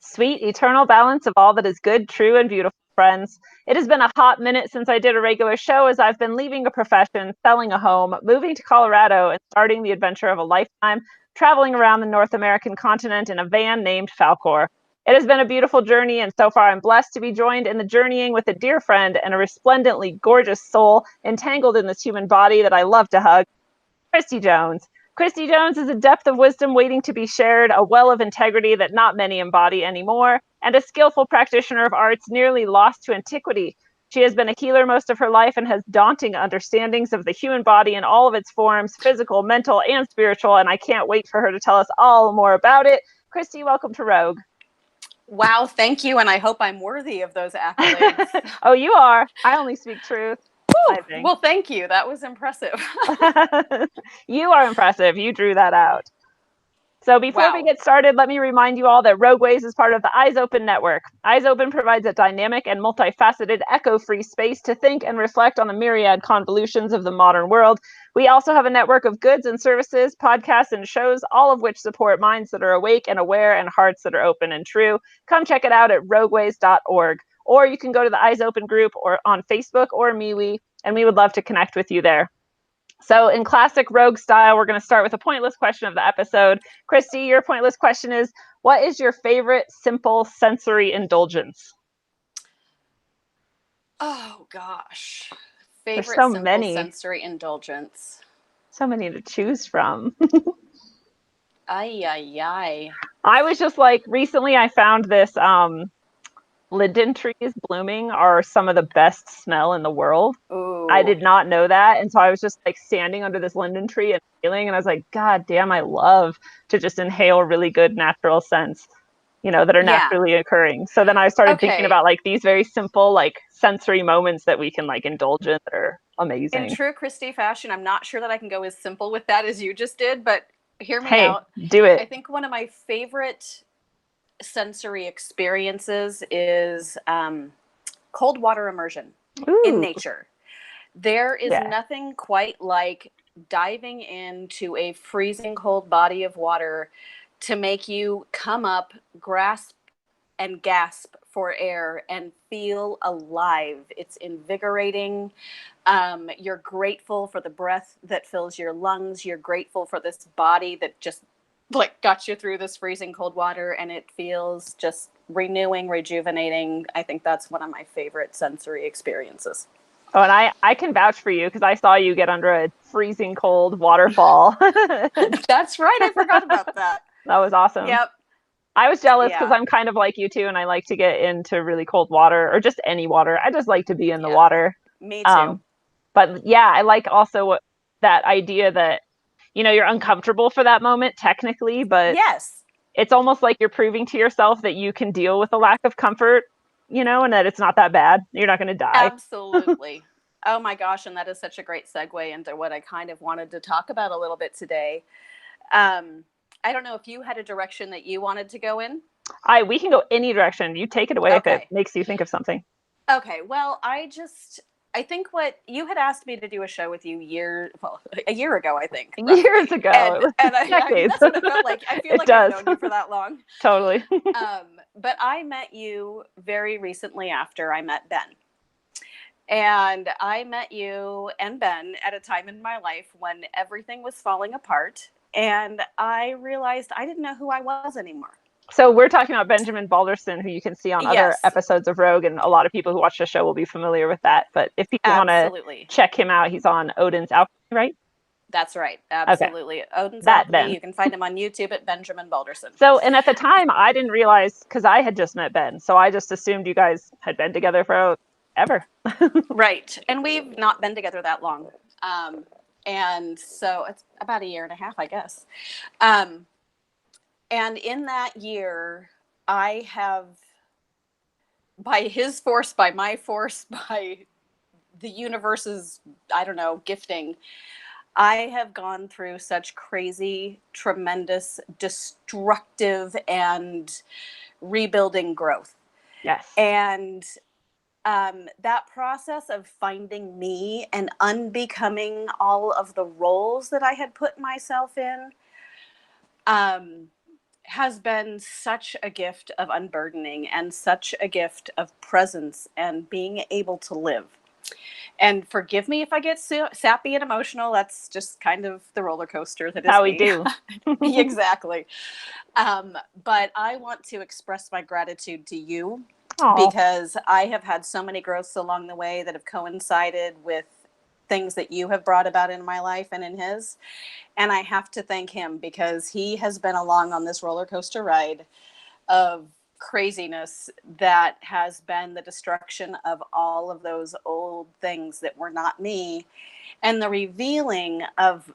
Sweet, eternal balance of all that is good, true, and beautiful, friends. It has been a hot minute since I did a regular show as I've been leaving a profession, selling a home, moving to Colorado, and starting the adventure of a lifetime, traveling around the North American continent in a van named Falcor. It has been a beautiful journey, and so far I'm blessed to be joined in the journeying with a dear friend and a resplendently gorgeous soul entangled in this human body that I love to hug, Christie Jones. Christie Jones is a depth of wisdom waiting to be shared, a well of integrity that not many embody anymore, and a skillful practitioner of arts nearly lost to antiquity. She has been a healer most of her life and has daunting understandings of the human body in all of its forms, physical, mental, and spiritual, and I can't wait for her to tell us all more about it. Christie, welcome to Rogue. Wow, thank you, and I hope I'm worthy of those accolades. Oh, you are. I only speak truth. Well, thank you. That was impressive. You are impressive. You drew that out. So before we get started, let me remind you all that Rogue Ways is part of the Eyes Open network. Eyes Open provides a dynamic and multifaceted, echo-free space to think and reflect on the myriad convolutions of the modern world. We also have a network of goods and services, podcasts, and shows, all of which support minds that are awake and aware and hearts that are open and true. Come check it out at rogueways.org. Or you can go to the Eyes Open group or on Facebook or MeWe, and we would love to connect with you there. So in classic Rogue style, we're going to start with a pointless question of the episode. Christie, your pointless question is, what is your favorite simple sensory indulgence? Oh, gosh. Favorite There's so simple many. sensory indulgence. So many to choose from. Ay, ay, ay. I was just like, recently I found this linden trees blooming are some of the best smell in the world. Ooh. I did not know that. And so I was just like standing under this linden tree and inhaling, and I was like, God damn, I love to just inhale really good natural scents, that are naturally occurring. So then I started thinking about like these very simple, like sensory moments that we can like indulge in that are amazing. In true Christie fashion, I'm not sure that I can go as simple with that as you just did, but hear me out. Do it. I think one of my favorite sensory experiences is cold water immersion in nature. There is nothing quite like diving into a freezing cold body of water to make you come up, grasp and gasp for air and feel alive. It's invigorating. You're grateful for the breath that fills your lungs. You're grateful for this body that just like got you through this freezing cold water, and it feels just renewing, rejuvenating. I think that's one of my favorite sensory experiences. Oh, and I can vouch for you because I saw you get under a freezing cold waterfall. That's right. I forgot about that. That was awesome. Yep. I was jealous because I'm kind of like you too, and I like to get into really cold water or just any water. I just like to be in the water. Me too. But yeah, I like also that idea that, you're uncomfortable for that moment technically, but it's almost like you're proving to yourself that you can deal with a lack of comfort, and that it's not that bad. You're not going to die. Absolutely. Oh my gosh. And that is such a great segue into what I kind of wanted to talk about a little bit today. I don't know if you had a direction that you wanted to go in. We can go any direction. You take it away if it makes you think of something. Okay. Well, I think what you had asked me to do a show with you a year ago, I think. Roughly. Years ago. And I mean, that's what it felt like. I feel like I've known you for that long. Totally. But I met you very recently after I met Ben. And I met you and Ben at a time in my life when everything was falling apart. And I realized I didn't know who I was anymore. So we're talking about Benjamin Balderson, who you can see on other episodes of Rogue, and a lot of people who watch the show will be familiar with that. But if people want to check him out, he's on Odin's Alchemy, right? That's right. Absolutely. Okay. Odin's Alchemy. You can find him on YouTube at Benjamin Balderson. So, and at the time, I didn't realize, because I had just met Ben, so I just assumed you guys had been together forever. Right. And we've not been together that long. And so it's about a year and a half, I guess. And in that year, I have, by his force, by my force, by the universe's, gifting, I have gone through such crazy, tremendous, destructive, and rebuilding growth. Yes. And that process of finding me and unbecoming all of the roles that I had put myself in has been such a gift of unburdening and such a gift of presence and being able to live. And forgive me if I get sappy and emotional. That's just kind of the roller coaster that is how me. we do. Exactly. But I want to express my gratitude to you. Aww. Because I have had so many growths along the way that have coincided with things that you have brought about in my life and in his. And I have to thank him because he has been along on this roller coaster ride of craziness that has been the destruction of all of those old things that were not me, and the revealing of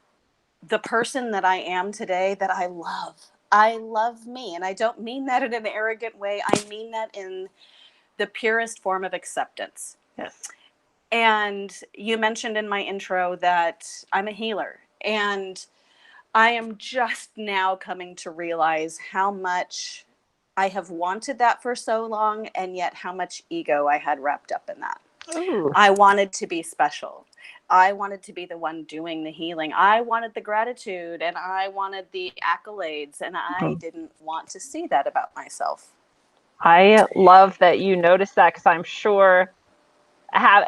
the person that I am today that I love. I love me. And I don't mean that in an arrogant way. I mean that in the purest form of acceptance. Yes. And you mentioned in my intro that I'm a healer. And I am just now coming to realize how much I have wanted that for so long, and yet how much ego I had wrapped up in that. Ooh. I wanted to be special. I wanted to be the one doing the healing. I wanted the gratitude and I wanted the accolades, and I didn't want to see that about myself. I love that you noticed that, because I'm sure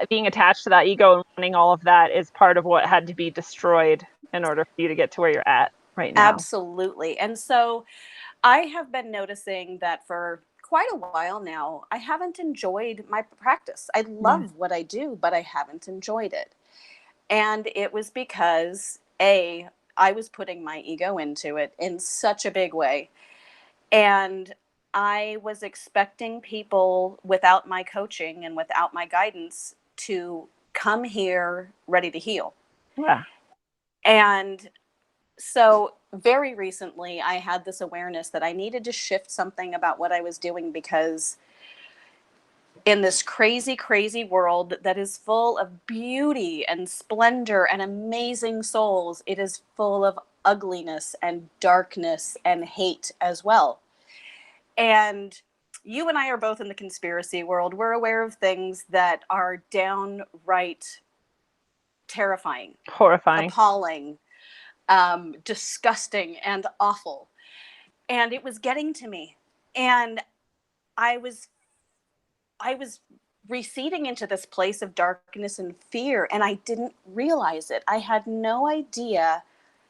being attached to that ego and wanting all of that is part of what had to be destroyed in order for you to get to where you're at right now. Absolutely. And so I have been noticing that for quite a while now, I haven't enjoyed my practice. I love what I do, but I haven't enjoyed it. And it was because, I was putting my ego into it in such a big way. And I was expecting people without my coaching and without my guidance to come here ready to heal. Yeah. And so very recently, I had this awareness that I needed to shift something about what I was doing, because in this crazy, crazy world that is full of beauty and splendor and amazing souls, it is full of ugliness and darkness and hate as well. And you and I are both in the conspiracy world. We're aware of things that are downright terrifying, horrifying, appalling, disgusting, and awful. And it was getting to me. And I was receding into this place of darkness and fear, and I didn't realize it. I had no idea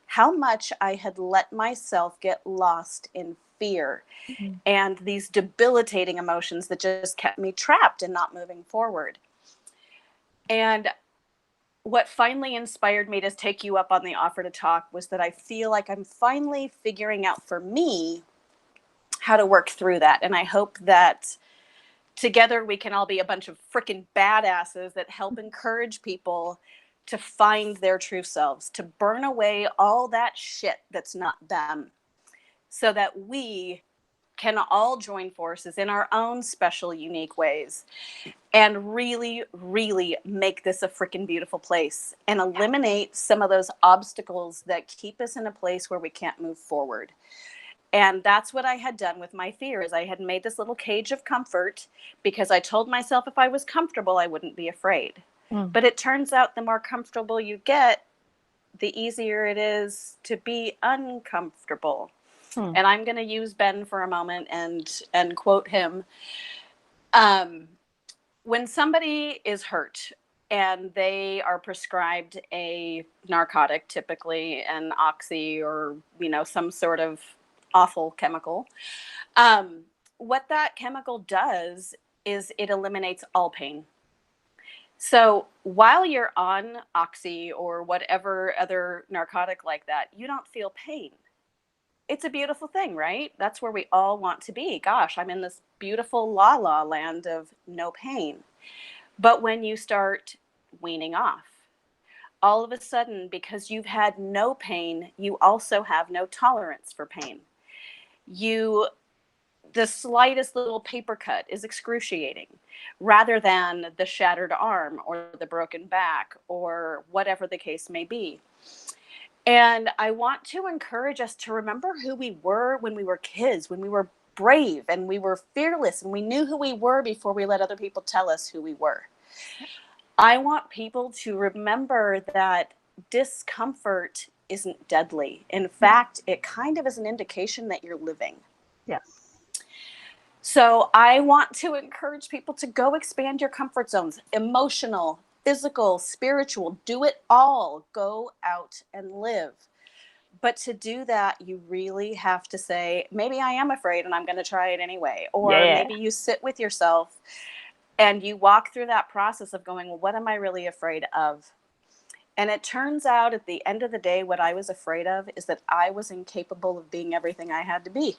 how much I had let myself get lost in fear and these debilitating emotions that just kept me trapped and not moving forward. And what finally inspired me to take you up on the offer to talk was that I feel like I'm finally figuring out for me how to work through that. And I hope that together we can all be a bunch of freaking badasses that help encourage people to find their true selves, to burn away all that shit that's not them, so that we can all join forces in our own special, unique ways and really, really make this a freaking beautiful place and eliminate some of those obstacles that keep us in a place where we can't move forward. And that's what I had done with my fear, is I had made this little cage of comfort because I told myself if I was comfortable, I wouldn't be afraid. But it turns out the more comfortable you get, the easier it is to be uncomfortable. And I'm going to use Ben for a moment and quote him. When somebody is hurt and they are prescribed a narcotic, typically an oxy or, some sort of awful chemical, what that chemical does is it eliminates all pain. So while you're on oxy or whatever other narcotic like that, you don't feel pain. It's a beautiful thing, right? That's where we all want to be. Gosh, I'm in this beautiful la la land of no pain. But when you start weaning off, all of a sudden, because you've had no pain, you also have no tolerance for pain. The slightest little paper cut is excruciating, rather than the shattered arm or the broken back or whatever the case may be. And I want to encourage us to remember who we were when we were kids, when we were brave and we were fearless and we knew who we were before we let other people tell us who we were. I want people to remember that discomfort isn't deadly. In fact, it kind of is an indication that you're living. Yes. So I want to encourage people to go expand your comfort zones, emotional, physical, spiritual, do it all. Go out and live. But to do that, you really have to say, maybe I am afraid and I'm going to try it anyway. Or maybe you sit with yourself and you walk through that process of going, well, what am I really afraid of? And it turns out at the end of the day, what I was afraid of is that I was incapable of being everything I had to be.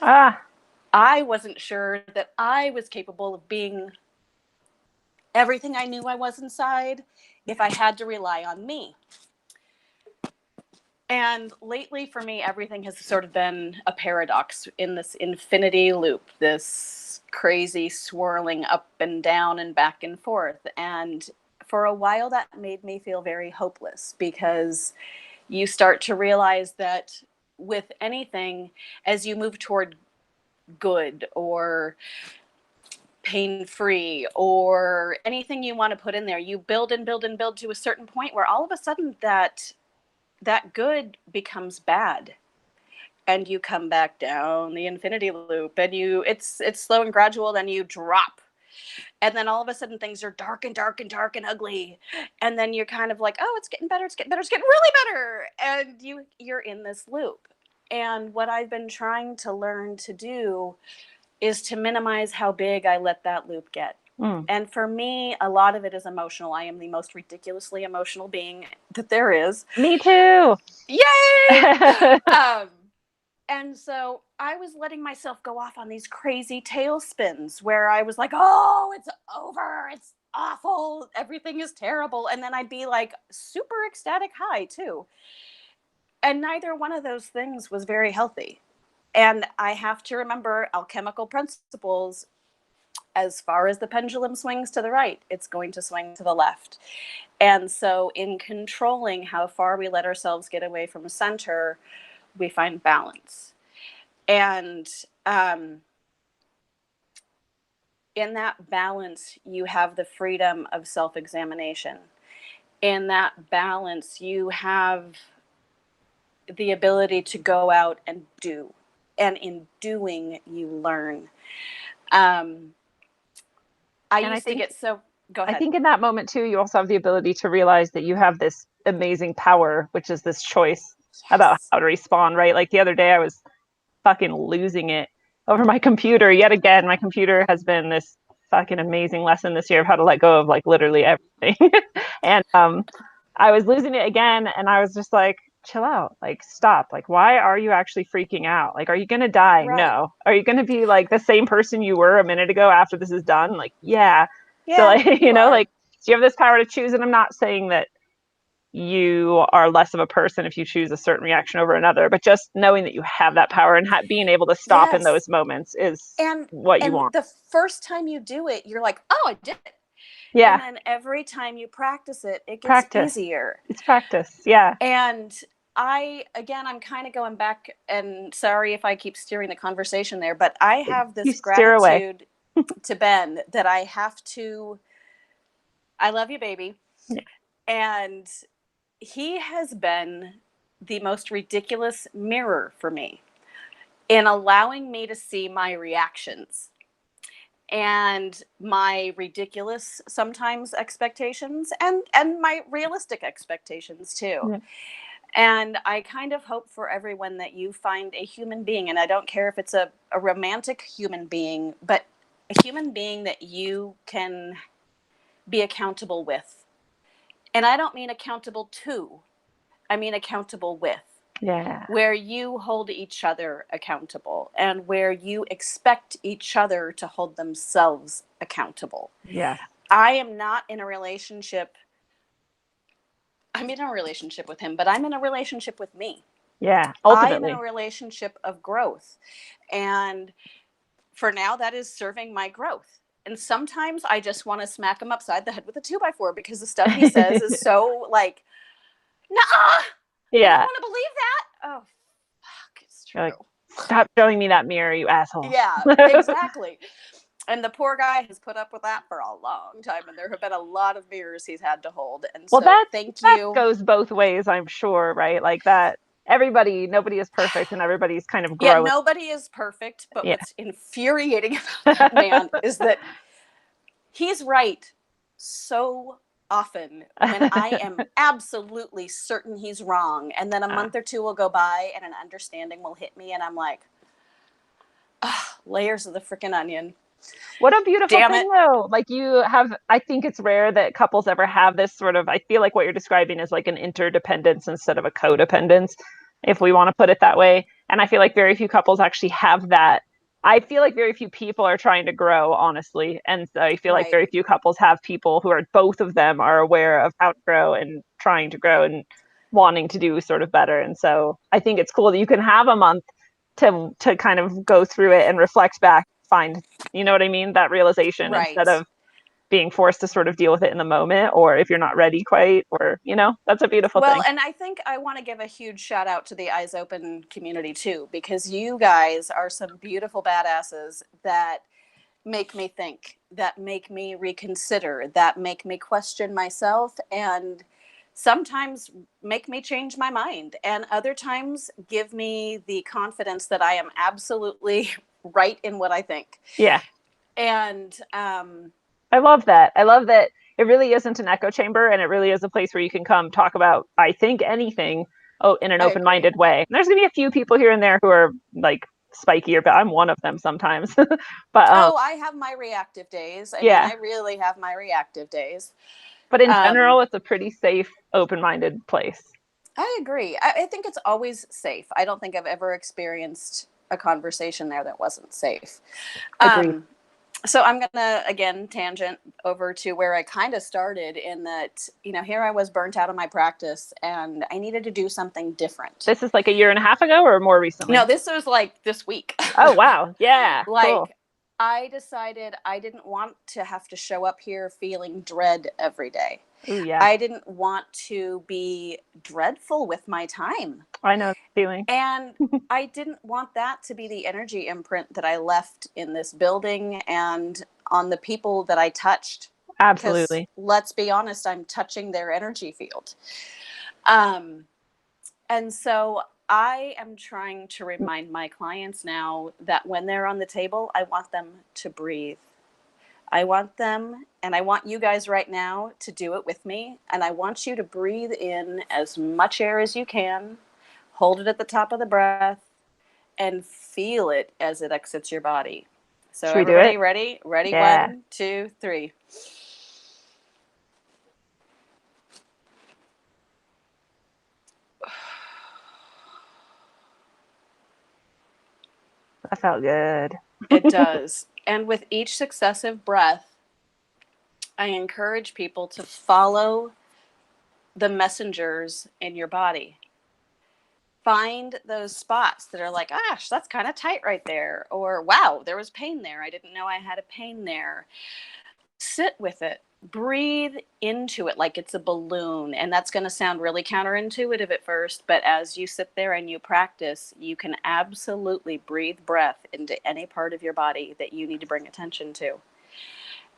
I wasn't sure that I was capable of being everything I knew I was inside if I had to rely on me. And lately for me, everything has sort of been a paradox in this infinity loop, this crazy swirling up and down and back and forth. And for a while that made me feel very hopeless, because you start to realize that with anything, as you move toward good or pain-free or anything you want to put in there, you build and build and build to a certain point where all of a sudden that good becomes bad, and you come back down the infinity loop, and it's slow and gradual, then you drop, and then all of a sudden things are dark and dark and dark and ugly, and then you're kind of like, oh, it's getting better, it's getting better, it's getting really better, and you're in this loop. And what I've been trying to learn to do is to minimize how big I let that loop get. And for me, a lot of it is emotional. I am the most ridiculously emotional being that there is. Me too. Yay! And so I was letting myself go off on these crazy tailspins where I was like, oh, it's over. It's awful. Everything is terrible. And then I'd be like super ecstatic high too. And neither one of those things was very healthy. And I have to remember alchemical principles. As far as the pendulum swings to the right, it's going to swing to the left. And so in controlling how far we let ourselves get away from center, we find balance. And in that balance, you have the freedom of self-examination. In that balance, you have the ability to go out and do. And in doing, you learn. I think it's so. Go ahead. I think in that moment too, you also have the ability to realize that you have this amazing power, which is this choice about how to respond, right? Like the other day, I was fucking losing it over my computer. Yet again, my computer has been this fucking amazing lesson this year of how to let go of like literally everything. And I was losing it again, and I was just like, chill out, like stop, like why are you actually freaking out? Like, are you gonna die? Right. No. Are you gonna be like the same person you were a minute ago after this is done? Like, yeah. So like, you know, like, so you have this power to choose. And I'm not saying that you are less of a person if you choose a certain reaction over another, but just knowing that you have that power and being able to stop in those moments is what you want. The first time you do it, you're like, oh, I did it. Yeah. And then every time you practice it, it gets easier. It's practice. Yeah. And I'm kind of going back, and sorry if I keep steering the conversation there, but I have this gratitude to Ben that I love you, baby. Yeah. And he has been the most ridiculous mirror for me in allowing me to see my reactions and my ridiculous sometimes expectations and my realistic expectations too. Yeah. And I kind of hope for everyone that you find a human being, and I don't care if it's a romantic human being, but a human being that you can be accountable with. And I don't mean accountable to, I mean accountable with. Yeah. Where you hold each other accountable and where you expect each other to hold themselves accountable. Yeah. I am not in a relationship. I'm in a relationship with him, but I'm in a relationship with me. Yeah. Ultimately. I'm in a relationship of growth. And for now, that is serving my growth. And sometimes I just want to smack him upside the head with a 2x4 because the stuff he says is so like, nah. Yeah. I don't want to believe that. Oh, fuck, it's true. Like, stop showing me that mirror, you asshole. Yeah, exactly. And the poor guy has put up with that for a long time, and there have been a lot of mirrors he's had to hold. And well, so thank you. That goes both ways, I'm sure, right? Like that, nobody is perfect, and everybody's kind of growing. Yeah, nobody is perfect, but what's infuriating about that man is that he's right so often when I am absolutely certain he's wrong. And then a month or two will go by and an understanding will hit me. And I'm like, layers of the freaking onion. What a beautiful thing, though. Like I think it's rare that couples ever have this sort of, I feel like what you're describing is like an interdependence instead of a codependence, if we want to put it that way. And I feel like very few couples actually have that. I feel like very few people are trying to grow, honestly. And so I feel like very few couples have people who are, both of them are aware of how to grow and trying to grow and wanting to do sort of better. And so I think it's cool that you can have a month to kind of go through it and reflect back, find, you know what I mean? That realization instead of being forced to sort of deal with it in the moment, or if you're not ready quite, or, that's a beautiful thing. Well, and I think I want to give a huge shout out to the Eyes Open community too, because you guys are some beautiful badasses that make me think, that make me reconsider, that make me question myself, and sometimes make me change my mind, and other times give me the confidence that I am absolutely right in what I think. Yeah. And I love that. I love that it really isn't an echo chamber, and it really is a place where you can come talk about, I think, anything in an open-minded way. And there's going to be a few people here and there who are like spikier, but I'm one of them sometimes. But I have my reactive days. I mean, I really have my reactive days. But in general, it's a pretty safe, open-minded place. I agree. I think it's always safe. I don't think I've ever experienced a conversation there that wasn't safe. So I'm going to, again, tangent over to where I kind of started, in that, here I was burnt out of my practice and I needed to do something different. This is like a year and a half ago or more recently? No, this was like this week. Oh, wow. Yeah. Cool. I decided I didn't want to have to show up here feeling dread every day. Ooh, yeah. I didn't want to be dreadful with my time. I know the feeling. And I didn't want that to be the energy imprint that I left in this building and on the people that I touched. Absolutely. Let's be honest, I'm touching their energy field. And so I am trying to remind my clients now that when they're on the table, I want them to breathe. I want them, and I want you guys right now to do it with me. And I want you to breathe in as much air as you can, hold it at the top of the breath, and feel it as it exits your body. So everybody ready? Ready? Yeah. 1, 2, 3. That felt good. It does. And with each successive breath, I encourage people to follow the messengers in your body. Find those spots that are like, gosh, that's kind of tight right there. Or, wow, there was pain there. I didn't know I had a pain there. Sit with it. Breathe into it like it's a balloon. And that's going to sound really counterintuitive at first, but as you sit there and you practice, you can absolutely breathe breath into any part of your body that you need to bring attention to.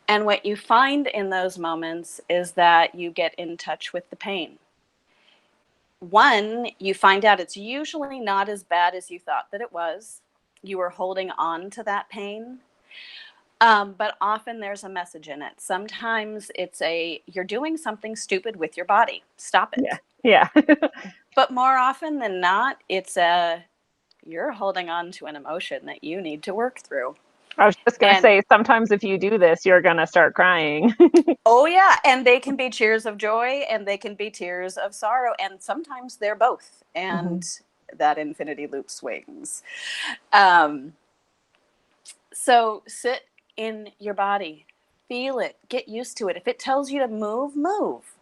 And what you find in those moments is that you get in touch with the pain. One, you find out it's usually not as bad as you thought that it was. You were holding on to that pain. But often there's a message in it. Sometimes it's you're doing something stupid with your body. Stop it. Yeah. But more often than not, it's you're holding on to an emotion that you need to work through. I was just going to say, sometimes if you do this, you're going to start crying. Oh, yeah. And they can be tears of joy and they can be tears of sorrow. And sometimes they're both. And that infinity loop swings. So sit in your body. Feel it. Get used to it. If it tells you to move, move.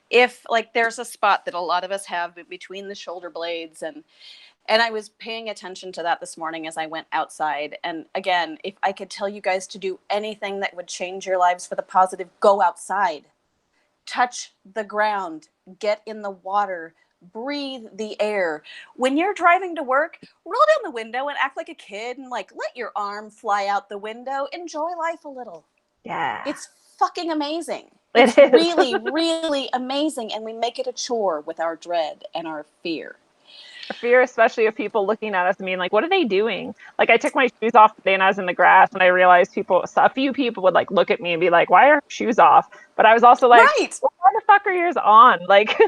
If there's a spot that a lot of us have between the shoulder blades, and I was paying attention to that this morning as I went outside. And again, if I could tell you guys to do anything that would change your lives for the positive, go outside, touch the ground, get in the water, breathe the air. When you're driving to work, roll down the window and act like a kid and let your arm fly out the window. Enjoy life a little. Yeah. It's fucking amazing. It's really, really amazing. And we make it a chore with our dread and our fear. fear, especially of people looking at us and being like, what are they doing? Like, I took my shoes off today and I was in the grass and I realized a few people would like look at me and be like, why are her shoes off? But I was also like, Right. well, why the fuck are yours on? Like,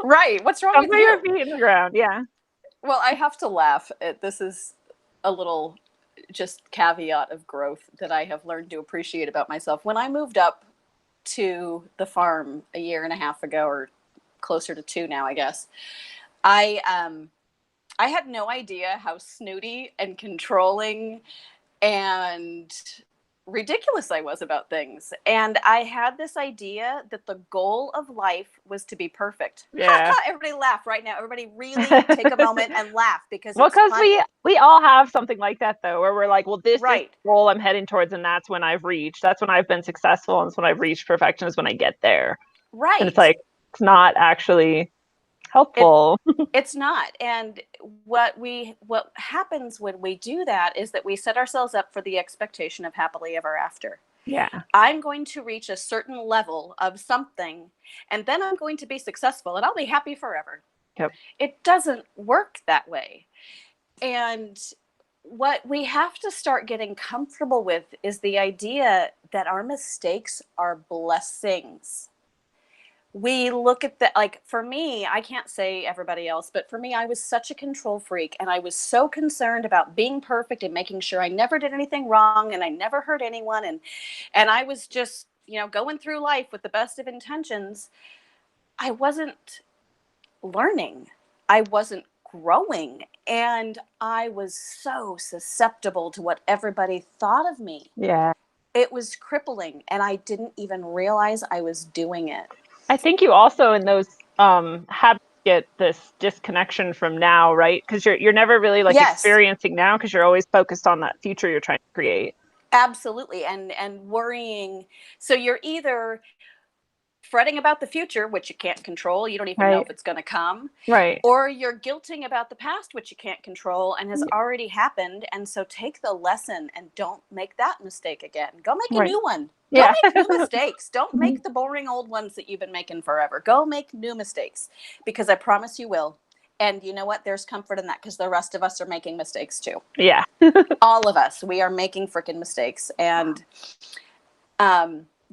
Right. What's wrong don't with put your you? feet in the ground. Yeah. Well, I have to laugh. This is a little just caveat of growth that I have learned to appreciate about myself. When I moved up to the farm a year and a half ago, or closer to 2 now, I guess, I had no idea how snooty and controlling and ridiculous I was about things. And I had this idea that the goal of life was to be perfect. Yeah. Everybody laugh right now. Everybody really take a moment and laugh because Well, it's because funny. we all have something like that though, where we're like, well, this is Right. the goal I'm heading towards, and that's when I've reached. That's when I've been successful, and it's when I've reached perfection is when I get there. And it's Right. like it's not actually helpful. It's not. And what happens when we do that is that we set ourselves up for the expectation of happily ever after. Yeah. I'm going to reach a certain level of something, and then I'm going to be successful and I'll be happy forever. Yep. It doesn't work that way. And what we have to start getting comfortable with is the idea that our mistakes are blessings. We look at that, like, for me, I can't say everybody else, but for me, I was such a control freak, and I was so concerned about being perfect and making sure I never did anything wrong and I never hurt anyone, and I was just, going through life with the best of intentions. I wasn't learning. I wasn't growing, and I was so susceptible to what everybody thought of me. Yeah. It was crippling, and I didn't even realize I was doing it. I think you also in those habits get this disconnection from now, right? Because you're never really like Yes. experiencing now because you're always focused on that future you're trying to create. Absolutely. And worrying. So you're either fretting about the future, which you can't control, you don't even know Right. if it's going to come, Right. or you're guilting about the past, which you can't control and has already happened. And so take the lesson and don't make that mistake again. Go make a Right. new one. Go Yeah. make new mistakes. Don't make the boring old ones that you've been making forever. Go make new mistakes, because I promise you will. And you know what? There's comfort in that, because the rest of us are making mistakes too. Yeah. All of us, we are making freaking mistakes. And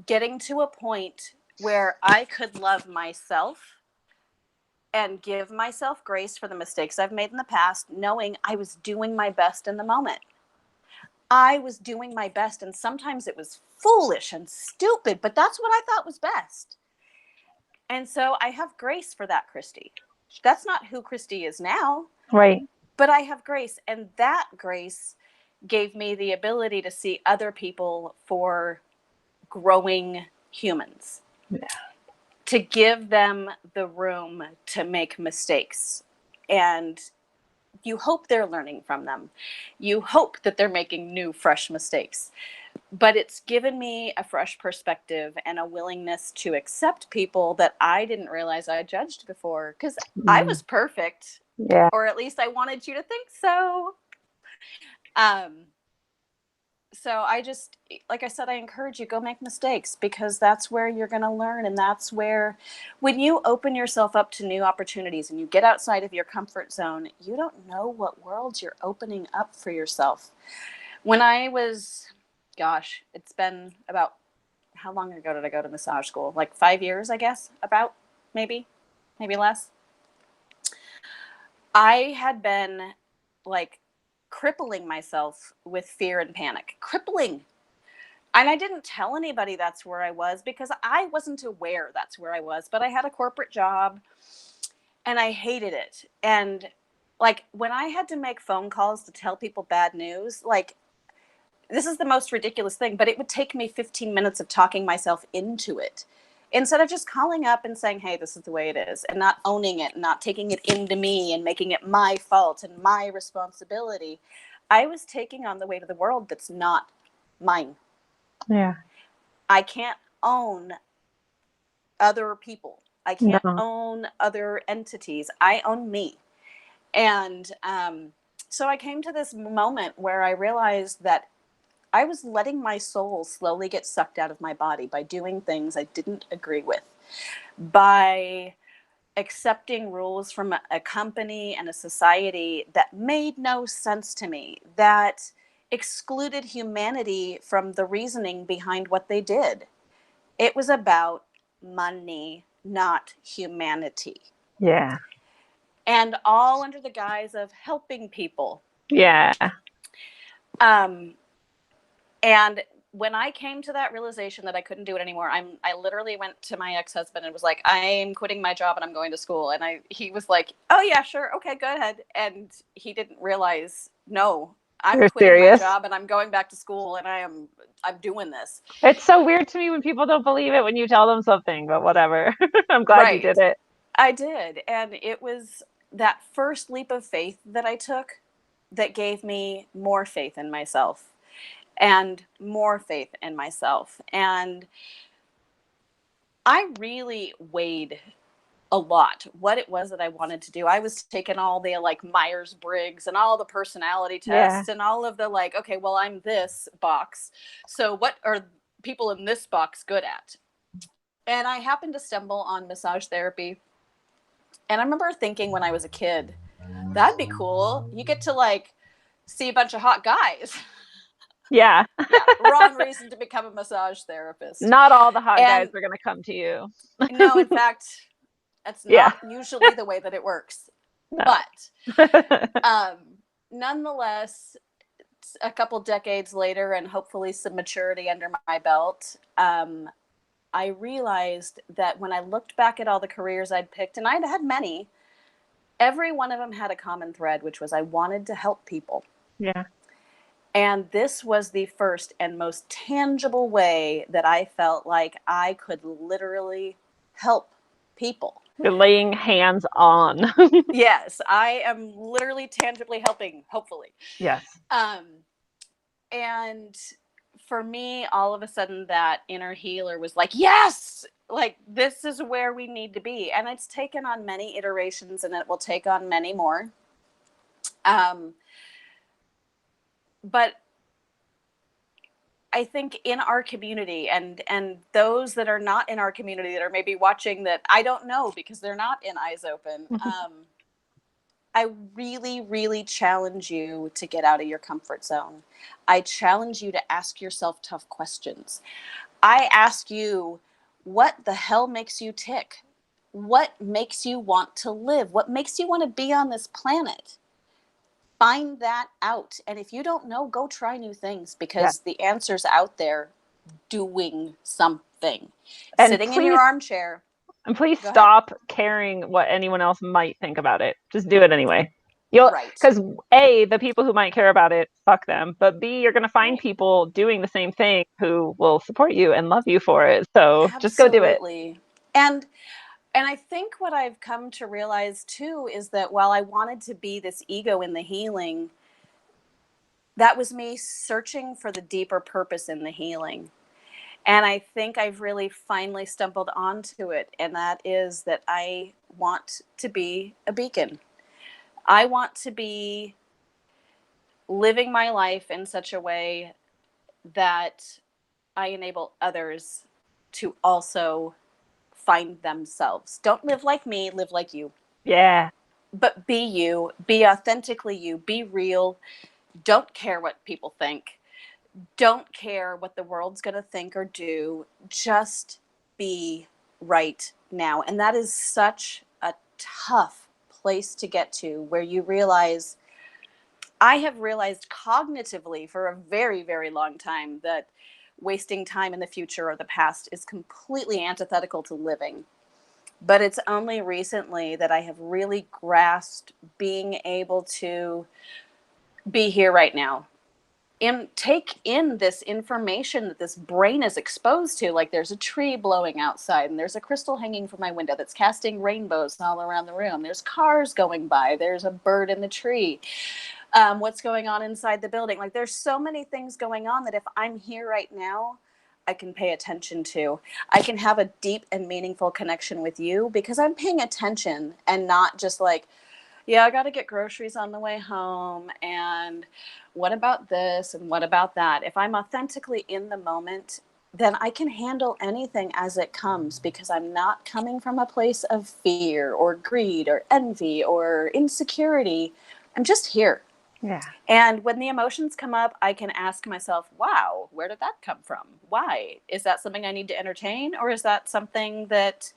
getting to a point where I could love myself and give myself grace for the mistakes I've made in the past, knowing I was doing my best in the moment. I was doing my best, and sometimes it was foolish and stupid, but that's what I thought was best. And so I have grace for that, Christie. That's not who Christie is now. Right. But I have grace, and that grace gave me the ability to see other people for growing humans. Yeah. To give them the room to make mistakes. And you hope they're learning from them. You hope that they're making new, fresh mistakes. But it's given me a fresh perspective and a willingness to accept people that I didn't realize I judged before, because I was perfect. Yeah. Or at least I wanted you to think so. So I just, like I said, I encourage you, go make mistakes, because that's where you're going to learn. And that's where, when you open yourself up to new opportunities and you get outside of your comfort zone, you don't know what worlds you're opening up for yourself. When I was, gosh, it's been about, how long ago did I go to massage school? Like 5 years, I guess, about, maybe less. I had been like crippling myself with fear and panic. Crippling. And I didn't tell anybody that's where I was, because I wasn't aware that's where I was. But I had a corporate job and I hated it. And like, when I had to make phone calls to tell people bad news, like, this is the most ridiculous thing, but it would take me 15 minutes of talking myself into it, instead of just calling up and saying, hey, this is the way it is, and not owning it, and not taking it into me and making it my fault and my responsibility. I was taking on the weight of the world that's not mine. Yeah. I can't own other people. I can't own other entities. I own me. And so I came to this moment where I realized that I was letting my soul slowly get sucked out of my body by doing things I didn't agree with, by accepting rules from a company and a society that made no sense to me, that excluded humanity from the reasoning behind what they did. It was about money, not humanity. Yeah. And all under the guise of helping people. Yeah. And when I came to that realization that I couldn't do it anymore, I literally went to my ex-husband and was like, I'm quitting my job and I'm going to school. And he was like, oh yeah, sure. Okay, go ahead. And he didn't realize, no, I'm You're quitting serious? my job and I'm going back to school and I'm doing this. It's so weird to me when people don't believe it when you tell them something, but whatever. I'm glad you did it. I did. And it was that first leap of faith that I took that gave me more faith in myself. And more faith in myself. And I really weighed a lot what it was that I wanted to do. I was taking all the like Myers-Briggs and all the personality tests and all of the like, okay, well, I'm this box. So what are people in this box good at? And I happened to stumble on massage therapy. And I remember thinking when I was a kid, that'd be cool. You get to like see a bunch of hot guys. Yeah. Yeah. Wrong reason to become a massage therapist. Not all the hot guys are going to come to you. No, in fact, that's not usually the way that it works. No. But nonetheless, a couple decades later and hopefully some maturity under my belt, I realized that when I looked back at all the careers I'd picked, and I'd had many, every one of them had a common thread, which was I wanted to help people. Yeah. And this was the first and most tangible way that I felt like I could literally help people. You're laying hands on. Yes, I am literally tangibly helping, hopefully. Yes. And for me, all of a sudden that inner healer was like, yes, like this is where we need to be. And it's taken on many iterations and it will take on many more. But I think in our community and those that are not in our community that are maybe watching that I don't know because they're not in Eyes Open, I really, really challenge you to get out of your comfort zone. I challenge you to ask yourself tough questions. I ask you, what the hell makes you tick? What makes you want to live? What makes you want to be on this planet? Find that out. And if you don't know, go try new things because the answer's out there doing something. And sitting in your armchair. And please stop caring what anyone else might think about it. Just do it anyway. Because A, the people who might care about it, fuck them. But B, you're going to find people doing the same thing who will support you and love you for it. So just go do it. And I think what I've come to realize too is that while I wanted to be this ego in the healing, that was me searching for the deeper purpose in the healing. And I think I've really finally stumbled onto it. And that is that I want to be a beacon. I want to be living my life in such a way that I enable others to also find themselves. Don't live like me, live like you. Yeah. But be you, be authentically you, be real. Don't care what people think. Don't care what the world's going to think or do. Just be right now. And that is such a tough place to get to, where you realize, I have realized cognitively for a very, very long time that wasting time in the future or the past is completely antithetical to living. But it's only recently that I have really grasped being able to be here right now and take in this information that this brain is exposed to. Like there's a tree blowing outside and there's a crystal hanging from my window that's casting rainbows all around the room. There's cars going by. There's a bird in the tree. What's going on inside the building. Like there's so many things going on that if I'm here right now, I can pay attention to. I can have a deep and meaningful connection with you because I'm paying attention and not just like, yeah, I got to get groceries on the way home. And what about this? And what about that? If I'm authentically in the moment, then I can handle anything as it comes, because I'm not coming from a place of fear or greed or envy or insecurity. I'm just here. Yeah. And when the emotions come up, I can ask myself, wow, where did that come from? Why? Is that something I need to entertain? Or is that something that,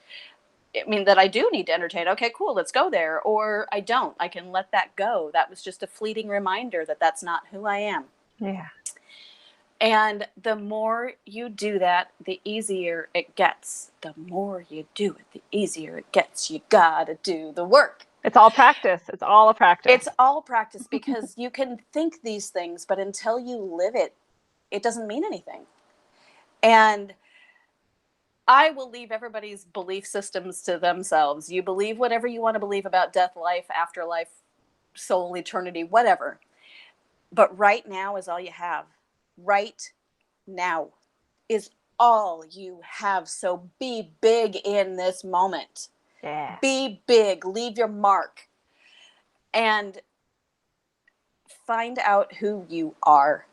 I mean, that I do need to entertain? Okay, cool, let's go there. Or I don't. I can let that go. That was just a fleeting reminder that that's not who I am. Yeah. And the more you do that, the easier it gets. The more you do it, the easier it gets. You gotta do the work. It's all practice. It's all a practice. It's all practice, because you can think these things, but until you live it, it doesn't mean anything. And I will leave everybody's belief systems to themselves. You believe whatever you want to believe about death, life, afterlife, soul, eternity, whatever. But right now is all you have. Right now is all you have. So be big in this moment. Yeah. Be big. Leave your mark. And find out who you are.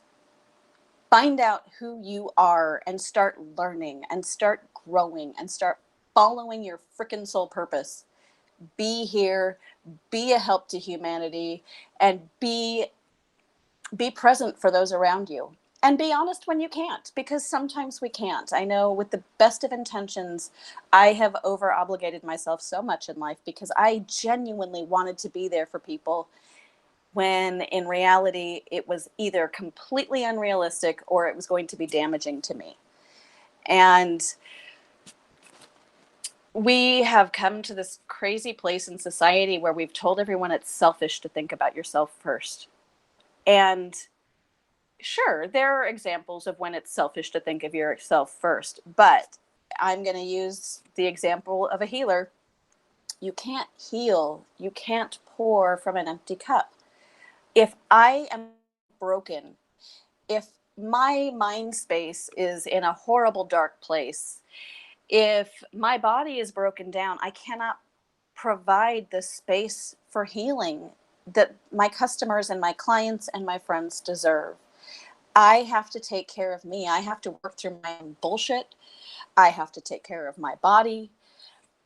Find out who you are and start learning and start growing and start following your freaking soul purpose. Be here, be a help to humanity, and be present for those around you. And be honest when you can't, because sometimes we can't. I know with the best of intentions, I have over obligated myself so much in life because I genuinely wanted to be there for people, when in reality it was either completely unrealistic or it was going to be damaging to me. And we have come to this crazy place in society where we've told everyone it's selfish to think about yourself first. And sure, there are examples of when it's selfish to think of yourself first, but I'm going to use the example of a healer. You can't heal, you can't pour from an empty cup. If I am broken, if my mind space is in a horrible, dark place, if my body is broken down, I cannot provide the space for healing that my customers and my clients and my friends deserve. I have to take care of me. I have to work through my own bullshit. I have to take care of my body.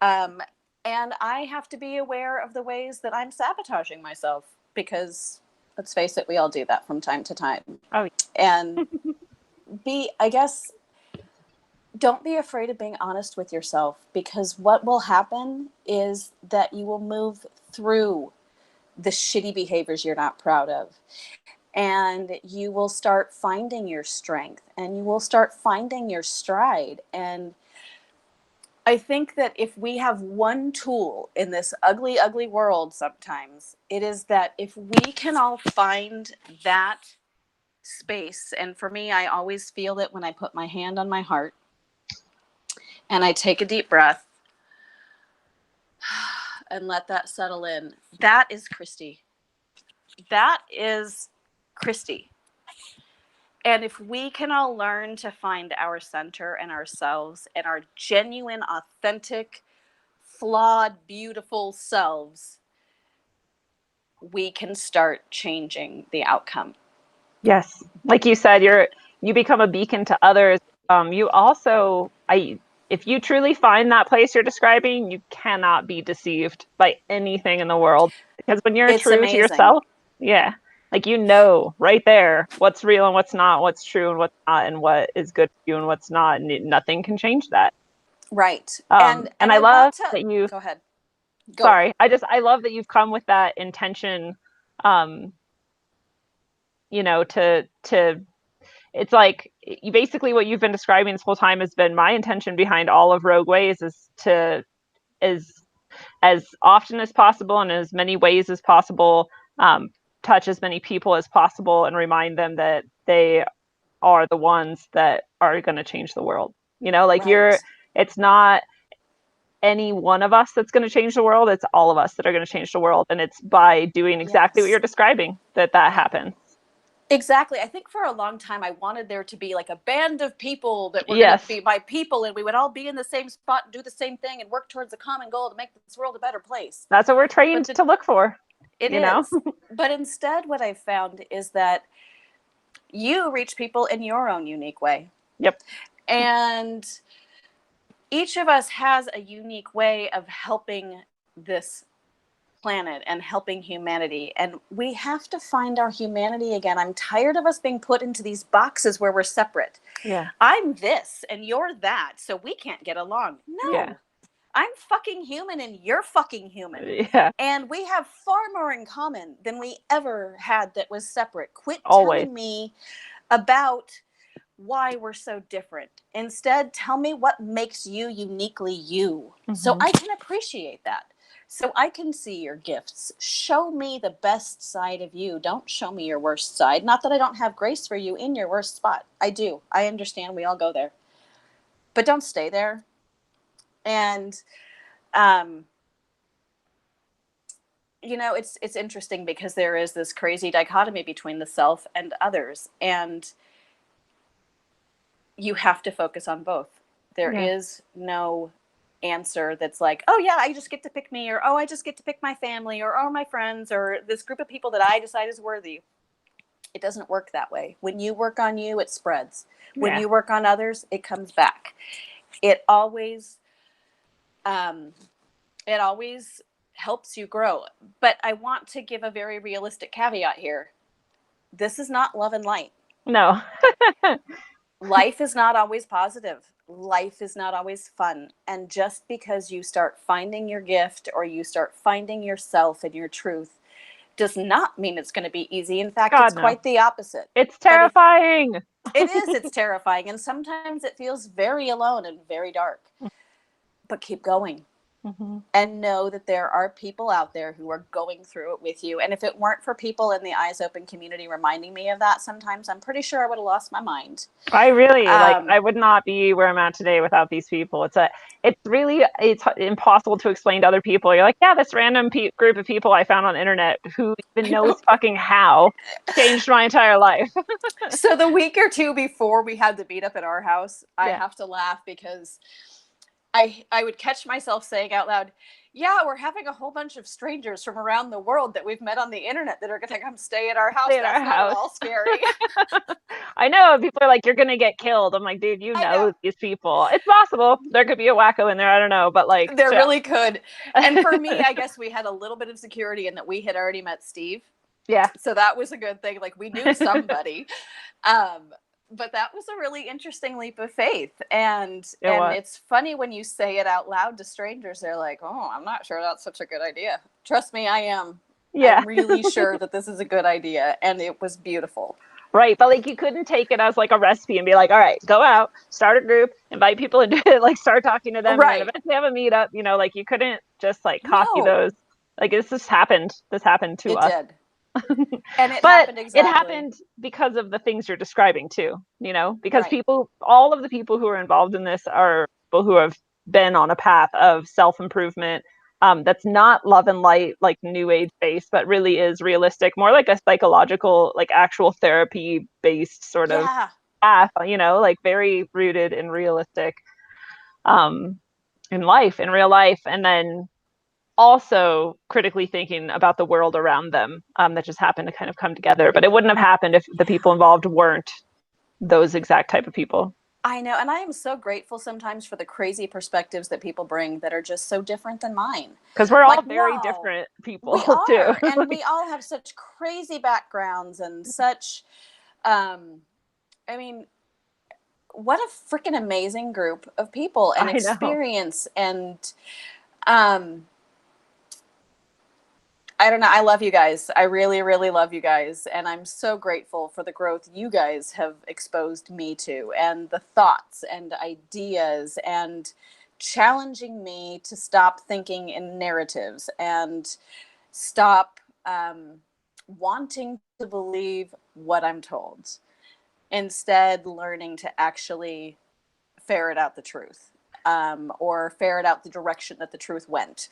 And I have to be aware of the ways that I'm sabotaging myself, because let's face it, we all do that from time to time. Oh, and I guess, don't be afraid of being honest with yourself, because what will happen is that you will move through the shitty behaviors you're not proud of. And you will start finding your strength and you will start finding your stride. And I think that if we have one tool in this ugly, ugly world sometimes, it is that if we can all find that space, and for me, I always feel it when I put my hand on my heart and I take a deep breath and let that settle in. That is Christie. That is Christie. And if we can all learn to find our center and ourselves and our genuine, authentic, flawed, beautiful selves, we can start changing the outcome. Yes. Like you said, you become a beacon to others. You also, if you truly find that place you're describing, you cannot be deceived by anything in the world. Because when you're It's true amazing. to yourself, yeah, like right there what's real and what's not, what's true and what's not, and what is good for you and what's not, and nothing can change that. Right. And I love that you. Go ahead. Go. Sorry, I love that you've come with that intention. To it's like you basically what you've been describing this whole time has been my intention behind all of Rogue Ways, is to as often as possible and as many ways as possible touch as many people as possible and remind them that they are the ones that are going to change the world. Right. It's not any one of us that's going to change the world. It's all of us that are going to change the world. And it's by doing exactly what you're describing that happens. Exactly. I think for a long time, I wanted there to be like a band of people that were Yes. going to be my people, and we would all be in the same spot and do the same thing and work towards a common goal to make this world a better place. That's what we're trained to look for. It is. But instead, what I've found is that you reach people in your own unique way. Yep. And each of us has a unique way of helping this planet and helping humanity, and we have to find our humanity again. I'm tired of us being put into these boxes where we're separate. Yeah. I'm this and you're that, so we can't get along. No. Yeah. I'm fucking human and you're fucking human. Yeah. And we have far more in common than we ever had that was separate. Quit Always. telling me about why we're so different. Instead, tell me what makes you uniquely you, so I can appreciate that. So I can see your gifts. Show me the best side of you. Don't show me your worst side. Not that I don't have grace for you in your worst spot. I do. I understand. We all go there. But don't stay there. And, you know, it's interesting because there is this crazy dichotomy between the self and others. And you have to focus on both. There is no answer that's like, oh yeah, I just get to pick me, or oh, I just get to pick my family, or oh, my friends, or this group of people that I decide is worthy. It doesn't work that way. When you work on you, it spreads. When you work on others, it comes back. It always helps you grow. But I want to give a very realistic caveat here. This is not love and light. No. Life is not always positive. Life is not always fun. And just because you start finding your gift or you start finding yourself and your truth does not mean it's going to be easy. In fact, it's quite the opposite. It's terrifying. It's terrifying. And sometimes it feels very alone and very dark. But keep going. And know that there are people out there who are going through it with you. And if it weren't for people in the Eyes Open community reminding me of that sometimes, I'm pretty sure I would have lost my mind. I really I would not be where I'm at today without these people. It's impossible to explain to other people. You're like, yeah, this random group of people I found on the internet who even knows fucking how changed my entire life. So the week or two before we had the meetup at our house, I have to laugh because I would catch myself saying out loud, yeah, we're having a whole bunch of strangers from around the world that we've met on the internet that are going to come stay at our house. That's not at all scary. I know. People are like, you're going to get killed. I'm like, dude, you know these people. It's possible. There could be a wacko in there. I don't know. But like, there really could. And for me, I guess we had a little bit of security in that we had already met Steve. Yeah. So that was a good thing. Like, we knew somebody. But that was a really interesting leap of faith. And it's funny when you say it out loud to strangers, they're like, oh, I'm not sure that's such a good idea. Trust me, I am. Yeah. I'm really sure that this is a good idea. And it was beautiful. Right. But like, you couldn't take it as like a recipe and be like, all right, go out, start a group, invite people into it, like start talking to them. Right. And then eventually have a meetup, you know, like you couldn't just like copy those. Like this just happened. This happened to us. It did. And it happened exactly. It happened because of the things you're describing too, you know, because all of the people who are involved in this are people who have been on a path of self-improvement that's not love and light, like new age based, but really is realistic, more like a psychological, like actual therapy based sort of path, you know, like very rooted and realistic in life, in real life. And then also critically thinking about the world around them that just happened to kind of come together. But it wouldn't have happened if the people involved weren't those exact type of people. I know. And I am so grateful sometimes for the crazy perspectives that people bring that are just so different than mine. Because we're all very different people too. And we all have such crazy backgrounds and such, I mean, what a freaking amazing group of people and experience. And I don't know. I love you guys. I really, really love you guys. And I'm so grateful for the growth you guys have exposed me to, and the thoughts and ideas, and challenging me to stop thinking in narratives and stop wanting to believe what I'm told. Instead, learning to actually ferret out the truth. Or ferret out the direction that the truth went.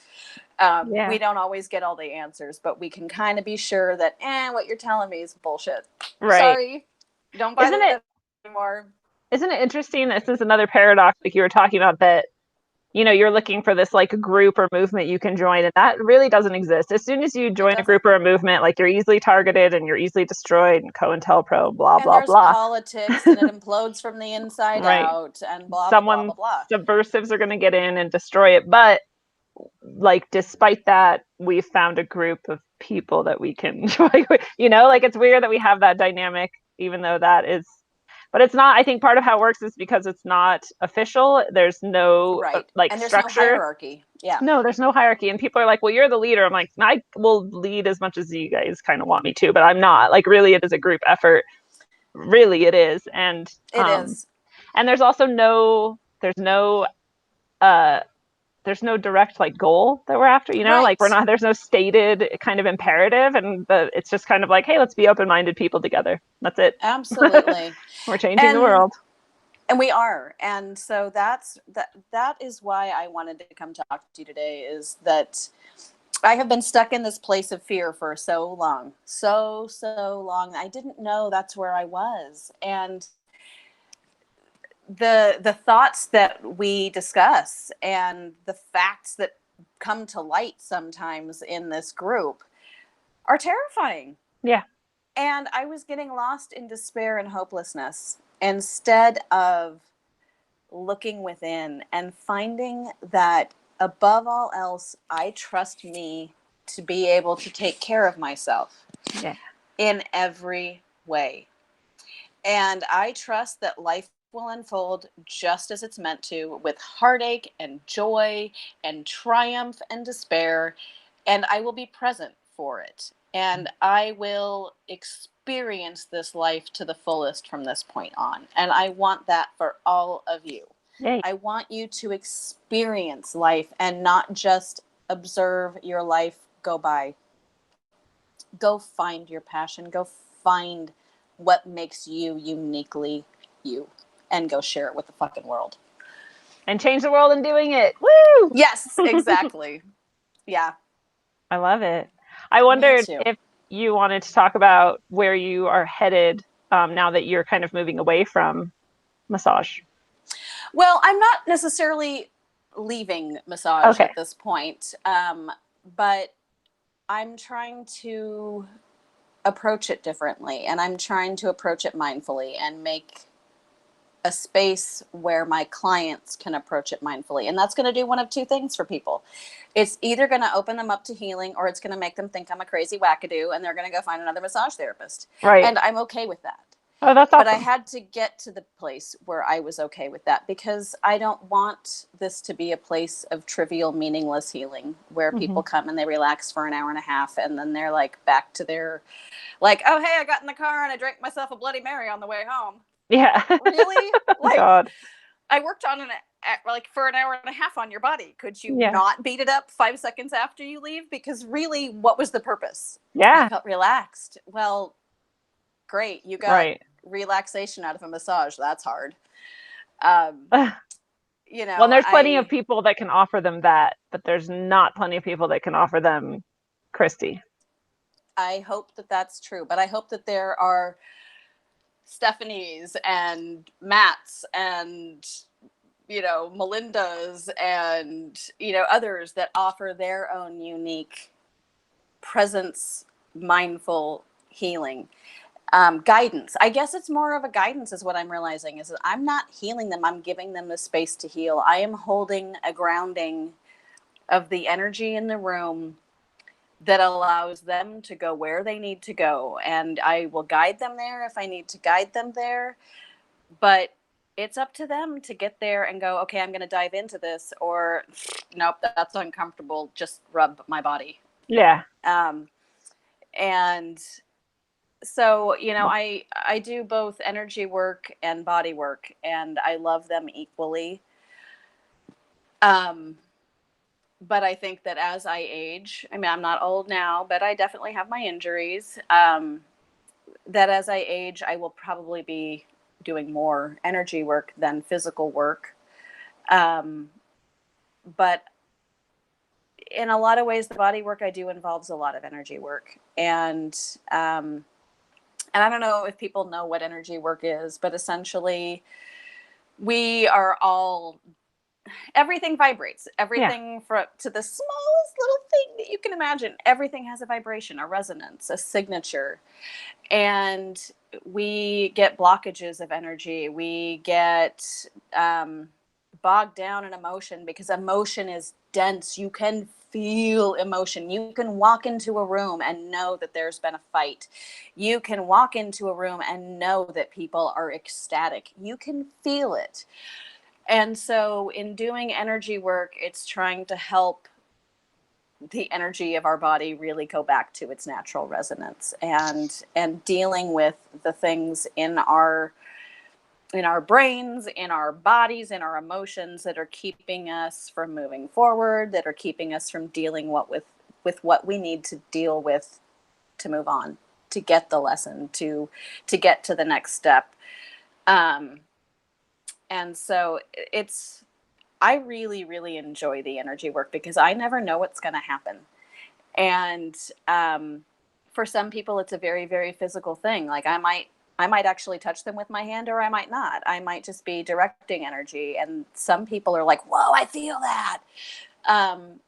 We don't always get all the answers, but we can kind of be sure that, what you're telling me is bullshit. Right. Sorry. Don't buy that anymore. Isn't it interesting? This is another paradox, like you were talking about, that you're looking for this like group or movement you can join, and that really doesn't exist. As soon as you join a group or a movement, like you're easily targeted and you're easily destroyed, and COINTELPRO, blah, and blah, there's blah. politics and it implodes from the inside Right. out and blah, blah, blah, Someone blah, blah. subversives are going to get in and destroy it. But like, despite that, we've found a group of people that we can, like it's weird that we have that dynamic, even though that is, but it's not. I think part of how it works is because it's not official. There's no like and there's structure. No hierarchy. Yeah. No, there's no hierarchy. And people are like, well, you're the leader. I'm like, I will lead as much as you guys kind of want me to, but I'm not. Like, really, it is a group effort. Really, it is. And it is. And there's also uh there's no direct like goal that we're after, like there's no stated kind of imperative, and it's just kind of like, hey, let's be open-minded people together. That's it. Absolutely. We're changing the world. And we are. And so that is why I wanted to come talk to you today, is that I have been stuck in this place of fear for so long. So long. I didn't know that's where I was. And the thoughts that we discuss and the facts that come to light sometimes in this group are terrifying. Yeah. And I was getting lost in despair and hopelessness instead of looking within and finding that above all else, I trust me to be able to take care of myself in every way. And I trust that life will unfold just as it's meant to, with heartache and joy and triumph and despair. And I will be present for it. And I will experience this life to the fullest from this point on. And I want that for all of you. Yay. I want you to experience life and not just observe your life go by. Go find your passion. Go find what makes you uniquely you, and go share it with the fucking world. And change the world in doing it. Woo! Yes, exactly. Yeah. I love it. I wondered if you wanted to talk about where you are headed now that you're kind of moving away from massage. Well, I'm not necessarily leaving massage at this point, but I'm trying to approach it differently, and I'm trying to approach it mindfully and make a space where my clients can approach it mindfully. And that's going to do one of two things for people. It's either going to open them up to healing, or it's going to make them think I'm a crazy wackadoo and they're going to go find another massage therapist. Right. And I'm okay with that. Oh, that's awesome. But I had to get to the place where I was okay with that, because I don't want this to be a place of trivial, meaningless healing where people come and they relax for an hour and a half and then they're like back to their, like, oh, hey, I got in the car and I drank myself a Bloody Mary on the way home. Yeah. Really? Like, God. I worked on for an hour and a half on your body. Could you not beat it up 5 seconds after you leave? Because really, what was the purpose? Yeah. I felt relaxed. Well, great. You got relaxation out of a massage. That's hard. Well, there's plenty of people that can offer them that, but there's not plenty of people that can offer them Christie. I hope that that's true, but I hope that there are Stephanies and Matts and Melindas and others that offer their own unique presence, mindful healing, guidance. I guess it's more of a guidance, is what I'm realizing, is that I'm not healing them. I'm giving them the space to heal. I am holding a grounding of the energy in the room that allows them to go where they need to go. And I will guide them there if I need to guide them there. But it's up to them to get there and go, okay, I'm going to dive into this, or nope, that's uncomfortable. Just rub my body. Yeah. And so, I do both energy work and body work, and I love them equally. But I think that as I age, I mean, I'm not old now, but I definitely have my injuries. That as I age, I will probably be doing more energy work than physical work. But in a lot of ways, the body work I do involves a lot of energy work. And I don't know if people know what energy work is, but essentially we are all everything vibrates. Everything to the smallest little thing that you can imagine. Everything has a vibration, a resonance, a signature. And we get blockages of energy. We get bogged down in emotion because emotion is dense. You can feel emotion. You can walk into a room and know that there's been a fight. You can walk into a room and know that people are ecstatic. You can feel it. And so in doing energy work, it's trying to help the energy of our body really go back to its natural resonance, and dealing with the things in our brains, in our bodies, in our emotions that are keeping us from moving forward, that are keeping us from dealing with what we need to deal with to move on, to get the lesson, to get to the next step. And so I really, really enjoy the energy work because I never know what's going to happen. And for some people, it's a very, very physical thing. Like I might actually touch them with my hand, or I might not. I might just be directing energy. And some people are like, whoa, I feel that.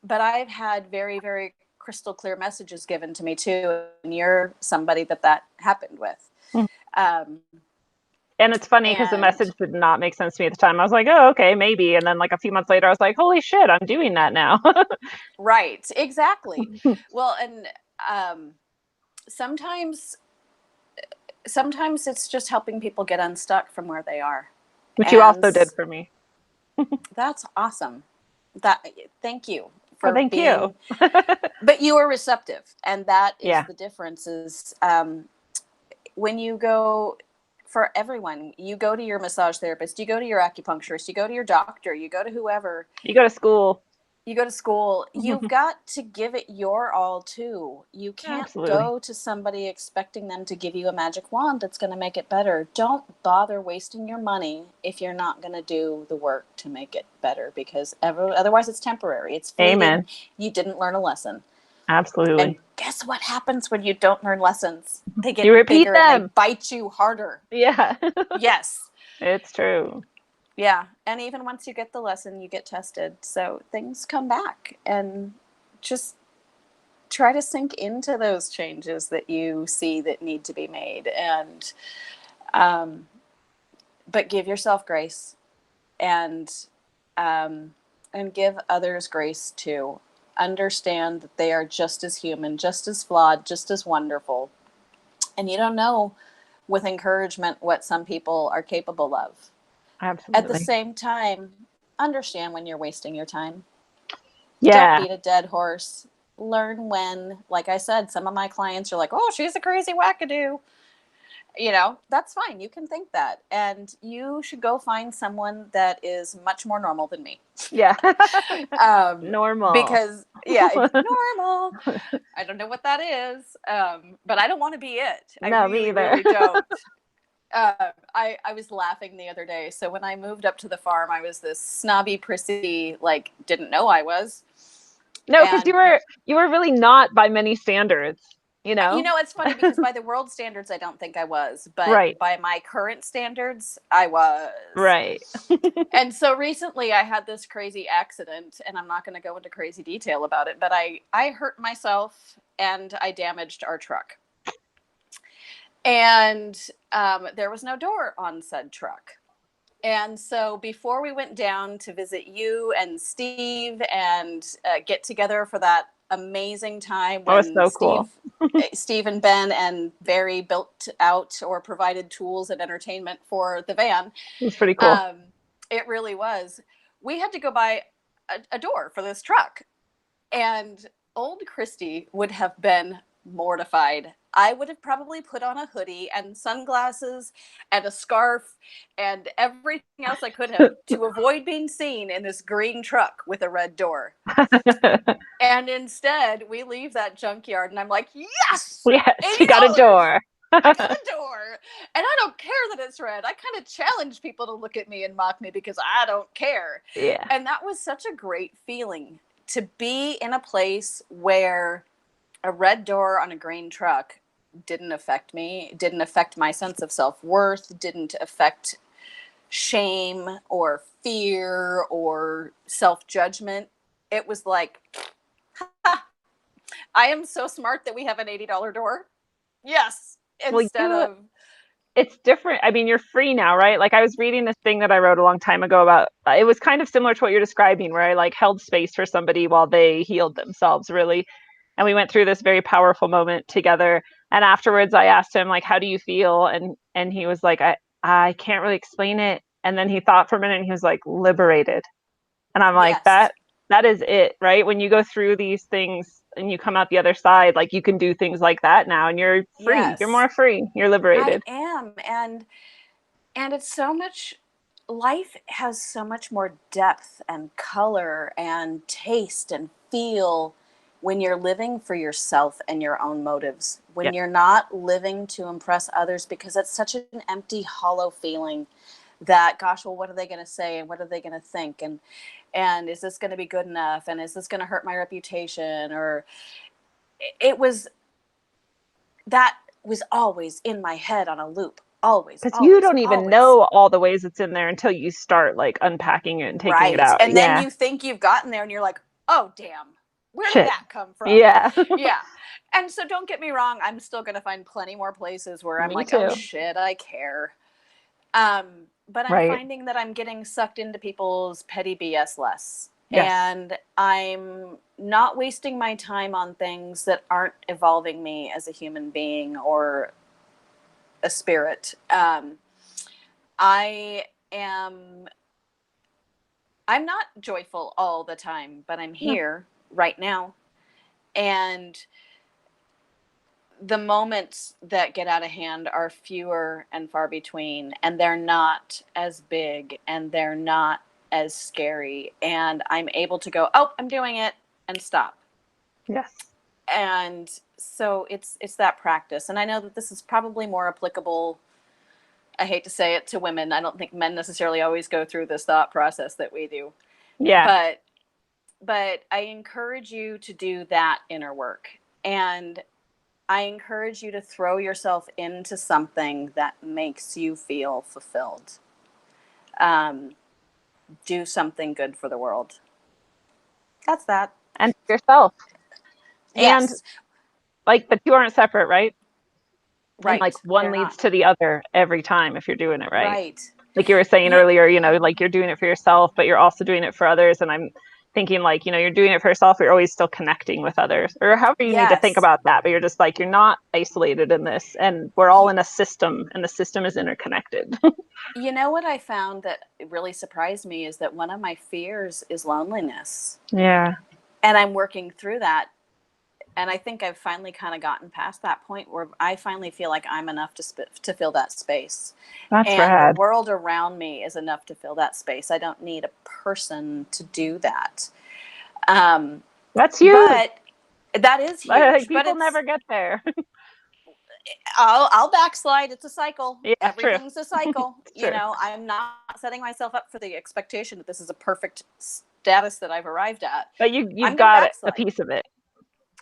But I've had very, very crystal clear messages given to me too. And you're somebody that happened with. And it's funny because the message did not make sense to me at the time. I was like, oh, okay, maybe. And then like a few months later, I was like, holy shit, I'm doing that now. Right. Exactly. Well, and sometimes it's just helping people get unstuck from where they are. Which you also did for me. That's awesome. Thank you for thank you. But you were receptive. And that is the difference is when you go, for everyone, you go to your massage therapist, you go to your acupuncturist, you go to your doctor, you go to whoever. You go to school. You've got to give it your all too. You can't go to somebody expecting them to give you a magic wand that's going to make it better. Don't bother wasting your money if you're not going to do the work to make it better, because otherwise it's temporary. It's fleeting. Amen. You didn't learn a lesson. Absolutely. And guess what happens when you don't learn lessons? They get you repeat bigger them. and they bite you harder. Yeah. Yes. It's true. Yeah. And even once you get the lesson, you get tested. So things come back, and just try to sink into those changes that you see that need to be made. And, but give yourself grace, and give others grace too. Understand that they are just as human, just as flawed, just as wonderful. And you don't know with encouragement what some people are capable of. Absolutely. At the same time, understand when you're wasting your time. Yeah. Don't beat a dead horse. Learn when, like I said, some of my clients are like, oh, she's a crazy wackadoo. That's fine. You can think that. And you should go find someone that is much more normal than me. Yeah. Normal. Because, it's normal. I don't know what that is. But I don't want to be it. No, me either. Really don't. I was laughing the other day. So when I moved up to the farm, I was this snobby, prissy, didn't know I was. No, because you were really not by many standards. It's funny because by the world standards, I don't think I was, but by my current standards, I was. Right. And so recently I had this crazy accident, and I'm not going to go into crazy detail about it, but I hurt myself and I damaged our truck. And there was no door on said truck. And so before we went down to visit you and Steve and get together for that amazing time when cool. Steve and Ben and Barry built out or provided tools and entertainment for the van. It was pretty cool. It really was. We had to go buy a door for this truck. And old Christie would have been mortified. I would have probably put on a hoodie and sunglasses and a scarf and everything else I could have to avoid being seen in this green truck with a red door. And instead, we leave that junkyard, and I'm like, yes! Yes, you got a door. I got a door. And I don't care that it's red. I kind of challenge people to look at me and mock me because I don't care. Yeah. And that was such a great feeling, to be in a place where a red door on a green truck didn't affect me, didn't affect my sense of self-worth, didn't affect shame or fear or self-judgment. It was like, I am so smart that we have an $80 door. Yes. Instead of, it's different. I mean, you're free now, right? Like, I was reading this thing that I wrote a long time ago about, it was kind of similar to what you're describing, where I like held space for somebody while they healed themselves, really. And we went through this very powerful moment together. And afterwards I asked him, like, how do you feel? And he was like, I can't really explain it. And then he thought for a minute and he was like, liberated. And I'm like, yes, that is it, right? When you go through these things and you come out the other side, like, you can do things like that now and you're free. You're yes, more free. You're I liberated. am. And it's so much, life has so much more depth and color and taste and feel when you're living for yourself and your own motives, Yeah. when you're not living to impress others, because it's such an empty, hollow feeling that, gosh, well, what are they going to say? And what are they going to think? And is this going to be good enough? And is this going to hurt my reputation? Or it was, that was always in my head on a loop. Always, Because you always, don't even always. know all the ways it's in there until you start like unpacking it and taking it Right. out. And then Yeah. you think you've gotten there and you're like, oh, damn, where did Shit. that come from? Yeah. Yeah. And so don't get me wrong, I'm still going to find plenty more places where I'm Me like, oh, too. shit, I care. But I'm Right. finding that I'm getting sucked into people's petty BS less. Yes. And I'm not wasting my time on things that aren't evolving me as a human being or a spirit. I am I'm not joyful all the time, but I'm No. here right now. And the moments that get out of hand are fewer and far between, and they're not as big and they're not as scary. And I'm able to go, oh, I'm doing it, and stop. Yes. And so it's that practice. And I know that this is probably more applicable, I hate to say it, to women. I don't think men necessarily always go through this thought process that we do. Yeah. But I encourage you to do that inner work. And I encourage you to throw yourself into something that makes you feel fulfilled. Um, do something good for the world. That's that. And yourself. And Yes, like the two aren't separate, right? And like right. one They're leads not. to the other every time if you're doing it right. Right. Like you were saying Yeah, earlier, like you're doing it for yourself, but you're also doing it for others. And I'm thinking like, you're doing it for yourself, but you're always still connecting with others, or however you need to think yes. about that. But you're just like, you're not isolated in this, and we're all in a system, and the system is interconnected. You know what I found that really surprised me is that one of my fears is loneliness. Yeah. And I'm working through that. And I think I've finally kind of gotten past that point where I finally feel like I'm enough to fill that space. That's And the rad. world around me is enough to fill that space. I don't need a person to do that. Um, That's huge. but that is Like huge. But people never get there. I'll backslide. It's a cycle. Yeah, true. Everything's a cycle. It's true. I'm not setting myself up for the expectation that this is a perfect status that I've arrived at. But you've I'm going to got a backslide. piece of it.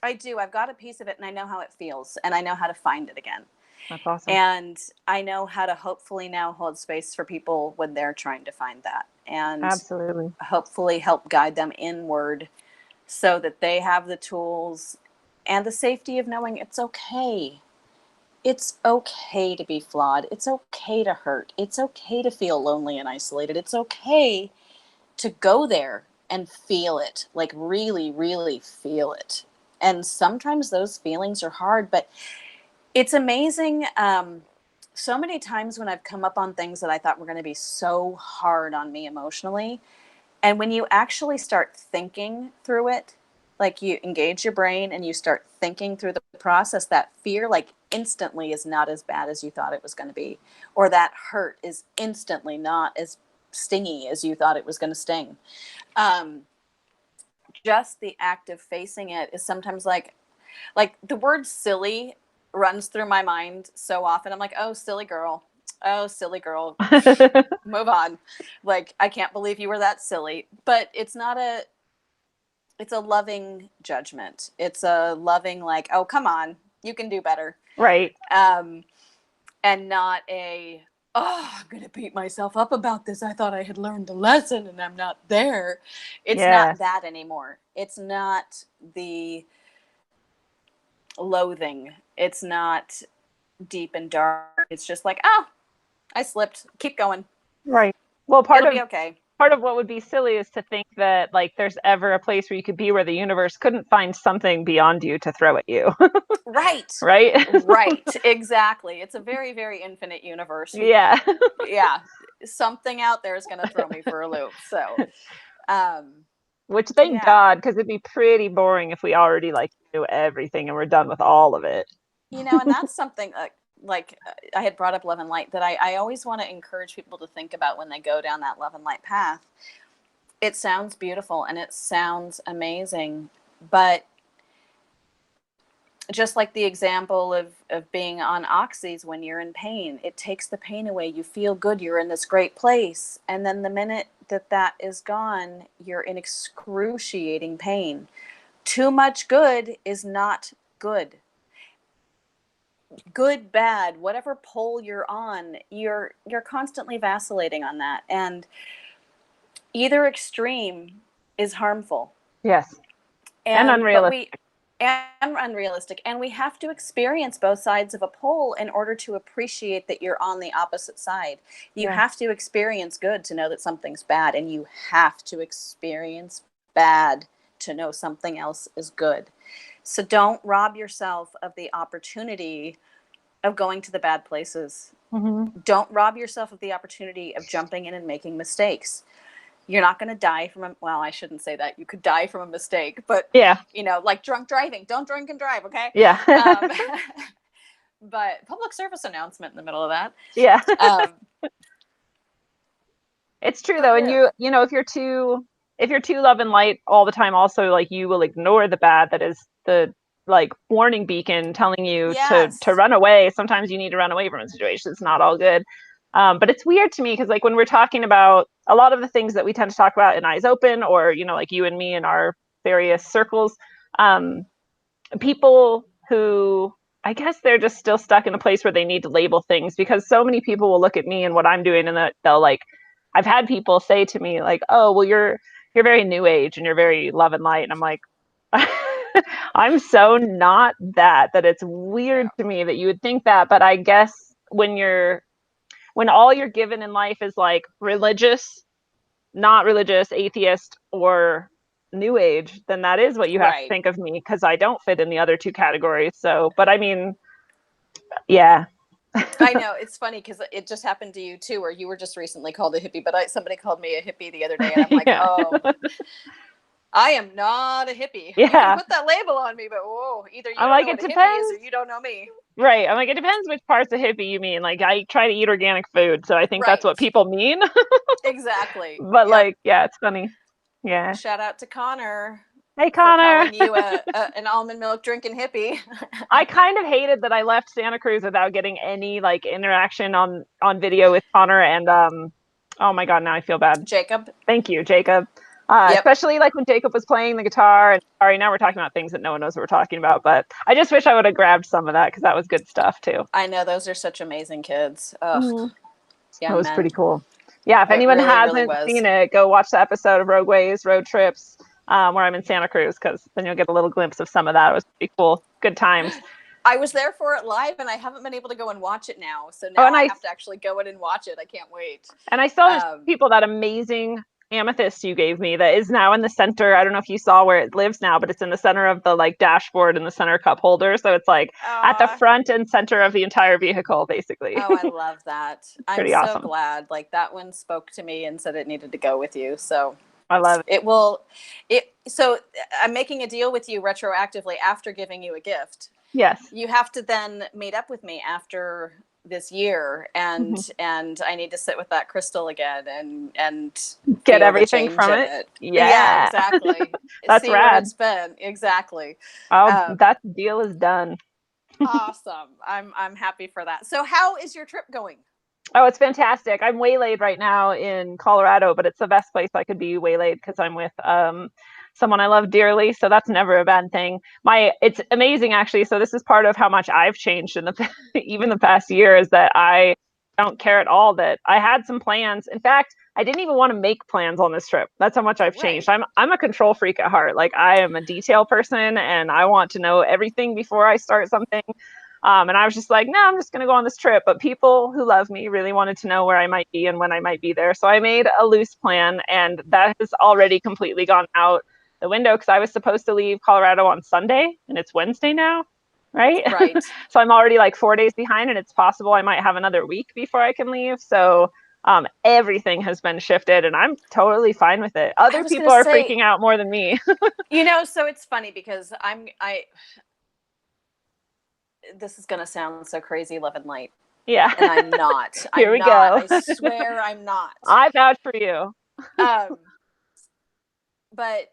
I do. I've got a piece of it and I know how it feels and I know how to find it again. That's awesome. And I know how to hopefully now hold space for people when they're trying to find that, and Absolutely. hopefully help guide them inward so that they have the tools and the safety of knowing it's okay. It's okay to be flawed. It's okay to hurt. It's okay to feel lonely and isolated. It's okay to go there and feel it, like really, really feel it. And sometimes those feelings are hard, but it's amazing. So many times when I've come up on things that I thought were going to be so hard on me emotionally, and when you actually start thinking through it, like you engage your brain and you start thinking through the process, that fear like instantly is not as bad as you thought it was going to be, or that hurt is instantly not as stingy as you thought it was going to sting. Um, just the act of facing it is sometimes like the word silly runs through my mind so often. I'm like, oh, silly girl. Oh, silly girl. Move on. Like, I can't believe you were that silly. But it's a loving judgment. It's a loving, like, oh, come on, you can do better. Right. And not a, oh, I'm going to beat myself up about this. I thought I had learned the lesson and I'm not there. It's not that anymore. It's not the loathing. It's not deep and dark. It's just like, oh, I slipped. Keep going. Right. Well, it'll be okay. Part of what would be silly is to think that like there's ever a place where you could be where the universe couldn't find something beyond you to throw at you. Right. Right. Right. Exactly. It's a very, very infinite universe. Yeah. Yeah. Something out there is going to throw me for a loop. So, which thank God, because it'd be pretty boring if we already like knew everything and we're done with all of it. You know, and that's something like I had brought up love and light that I always want to encourage people to think about when they go down that love and light path. It sounds beautiful and it sounds amazing, but just like the example of being on oxys when you're in pain, it takes the pain away. You feel good. You're in this great place. And then the minute that is gone, you're in excruciating pain. Too much good is not good. Good, bad, whatever pole you're on, you're constantly vacillating on that. And either extreme is harmful. Yes. And unrealistic. And unrealistic. And we have to experience both sides of a pole in order to appreciate that you're on the opposite side. You have to experience good to know that something's bad, and you have to experience bad to know something else is good. So don't rob yourself of the opportunity of going to the bad places. Mm-hmm. Don't rob yourself of the opportunity of jumping in and making mistakes. You're not going to die from well, I shouldn't say that. You could die from a mistake, but you know, like drunk driving. Don't drink and drive, okay? Yeah. But public service announcement in the middle of that. Yeah. It's true though, and you know, if you're too love and light all the time, also like you will ignore the bad that is the like warning beacon telling you to run away. Sometimes you need to run away from a situation. It's not all good. But it's weird to me because like when we're talking about a lot of the things that we tend to talk about in Eyes Open, or you know, like you and me in our various circles, people who I guess they're just still stuck in a place where they need to label things, because so many people will look at me and what I'm doing and that they'll like, I've had people say to me like, oh, well, you're very new age and you're very love and light. And I'm like, I'm so not that it's weird to me that you would think that. But I guess when all you're given in life is like religious, not religious, atheist, or new age, then that is what you have to think of me, because I don't fit in the other two categories. So, but I mean, yeah. I know, it's funny because it just happened to you too, where you were just recently called a hippie, but somebody called me a hippie the other day, and I'm like, oh, I am not a hippie. You can put that label on me, but whoa, either you don't know what a hippie is or you don't know me. Right. I'm like, it depends which parts of hippie you mean. Like, I try to eat organic food, so I think that's what people mean. Exactly. But like, yeah, it's funny. Yeah. Shout out to Connor. Hey, Connor. For calling you an almond milk drinking hippie. I kind of hated that I left Santa Cruz without getting any like interaction on video with Connor and oh my God, now I feel bad. Jacob. Thank you, Jacob. Especially like when Jacob was playing the guitar. And sorry, now we're talking about things that no one knows what we're talking about, but I just wish I would have grabbed some of that because that was good stuff too. I know, those are such amazing kids. Oh, yeah, it was pretty cool. Yeah, if anyone hasn't seen it, go watch the episode of Rogue Ways, Road Trips, where I'm in Santa Cruz, because then you'll get a little glimpse of some of that. It was pretty cool. Good times. I was there for it live, and I haven't been able to go and watch it now. So now I have to actually go in and watch it. I can't wait. And I saw people that amazing amethyst you gave me that is now in the center. I don't know if you saw where it lives now, but it's in the center of the like dashboard and the center cup holder. So it's like at the front and center of the entire vehicle, basically. Oh, I love that. I'm so awesome. Glad. Like that one spoke to me and said it needed to go with you. So I love it. So I'm making a deal with you retroactively after giving you a gift. Yes. You have to then meet up with me after this year, and I need to sit with that crystal again and get everything from it. Yeah, exactly. That's see rad. Where it's been. Exactly. Oh, that deal is done. Awesome. I'm happy for that. So how is your trip going? Oh, it's fantastic. I'm waylaid right now in Colorado, but it's the best place I could be waylaid because I'm with someone I love dearly. So that's never a bad thing. It's amazing, actually. So this is part of how much I've changed in even the past year, is that I don't care at all that I had some plans. In fact, I didn't even want to make plans on this trip. That's how much I've changed. I'm a control freak at heart. Like, I am a detail person and I want to know everything before I start something. And I was just like, no, I'm just going to go on this trip. But people who love me really wanted to know where I might be and when I might be there. So I made a loose plan, and that has already completely gone out the window because I was supposed to leave Colorado on Sunday and it's Wednesday now. Right. So I'm already like 4 days behind, and it's possible I might have another week before I can leave. So everything has been shifted, and I'm totally fine with it. Other people are freaking out more than me. So it's funny because this is going to sound so crazy, love and light. Yeah. And I'm not. Here we go. I swear I'm not. I vouch for you. But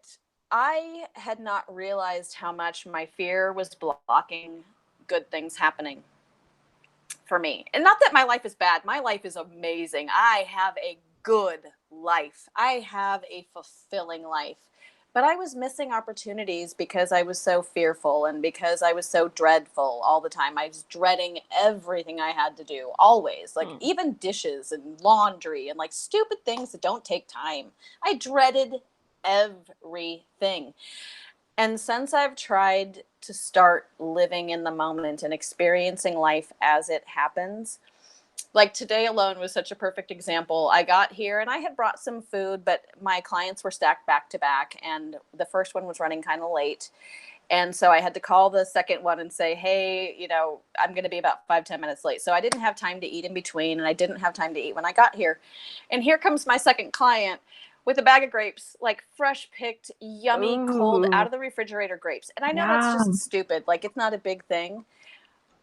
I had not realized how much my fear was blocking good things happening for me. And not that my life is bad. My life is amazing. I have a good life. I have a fulfilling life. But I was missing opportunities because I was so fearful and because I was so dreadful all the time. I was dreading everything I had to do, always. Like even dishes and laundry and like stupid things that don't take time. I dreaded everything. And since I've tried to start living in the moment and experiencing life as it happens, like today alone was such a perfect example. I got here and I had brought some food, but my clients were stacked back to back, and the first one was running kind of late. And so I had to call the second one and say, hey, I'm going to be about 5-10 minutes late. So I didn't have time to eat in between, and I didn't have time to eat when I got here. And here comes my second client with a bag of grapes, like fresh picked, yummy, cold, out of the refrigerator grapes. And I know that's just stupid. Like, it's not a big thing.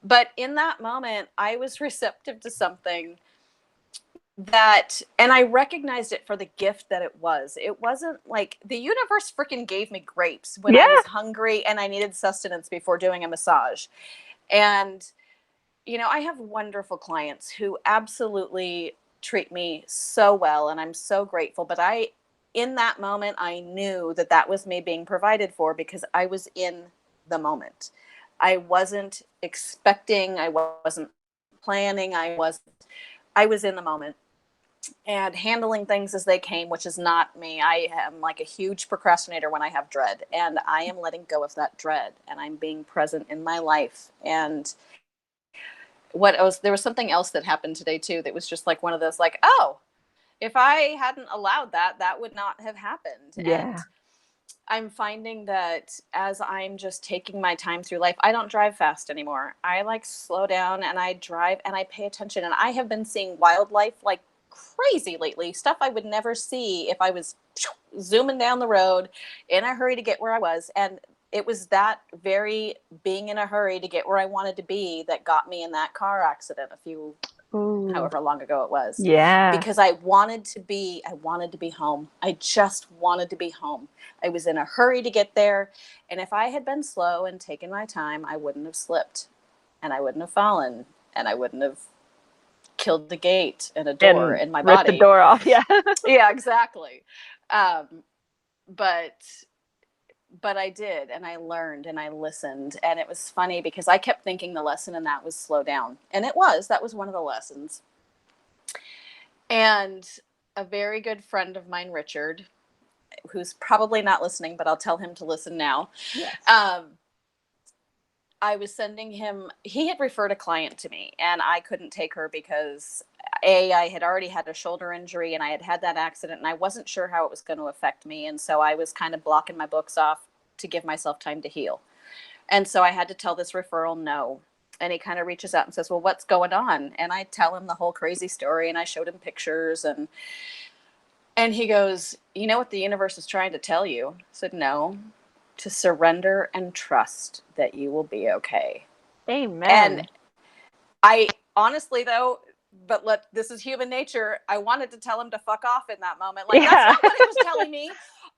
But in that moment, I was receptive to something and I recognized it for the gift that it was. It wasn't like the universe freaking gave me grapes when I was hungry and I needed sustenance before doing a massage. And, I have wonderful clients who absolutely treat me so well, and I'm so grateful. But in that moment, I knew that was me being provided for because I was in the moment. I wasn't expecting, I wasn't planning, I was in the moment and handling things as they came, which is not me. I am like a huge procrastinator when I have dread, and I am letting go of that dread, and I'm being present in my life. And there was something else that happened today too that was just like one of those, like, oh, if I hadn't allowed that would not have happened. And I'm finding that as I'm just taking my time through life, I don't drive fast anymore. I like slow down and I drive and I pay attention. And I have been seeing wildlife like crazy lately, stuff I would never see if I was zooming down the road in a hurry to get where I was. And it was that very being in a hurry to get where I wanted to be that got me in that car accident however long ago it was. Because I wanted to be home. I just wanted to be home. I was in a hurry to get there. And if I had been slow and taken my time, I wouldn't have slipped, and I wouldn't have fallen, and I wouldn't have killed the gate and a door in my body. Ripped the door off. Yeah. Yeah, exactly. But I did, and I learned, and I listened. And it was funny because I kept thinking the lesson in that was slow down. And that was one of the lessons. And a very good friend of mine, Richard, who's probably not listening, but I'll tell him to listen now. Yes. I was sending him, he had referred a client to me, and I couldn't take her because I had already had a shoulder injury and I had had that accident, and I wasn't sure how it was going to affect me. And so I was kind of blocking my books off to give myself time to heal. And so I had to tell this referral no. And he kind of reaches out and says, well, what's going on? And I tell him the whole crazy story, and I showed him pictures, and he goes, you know what the universe is trying to tell you? I said, no. To surrender and trust that you will be okay. Amen. And I honestly, though, this is human nature, I wanted to tell him to fuck off in that moment. Like, that's not what he was telling me.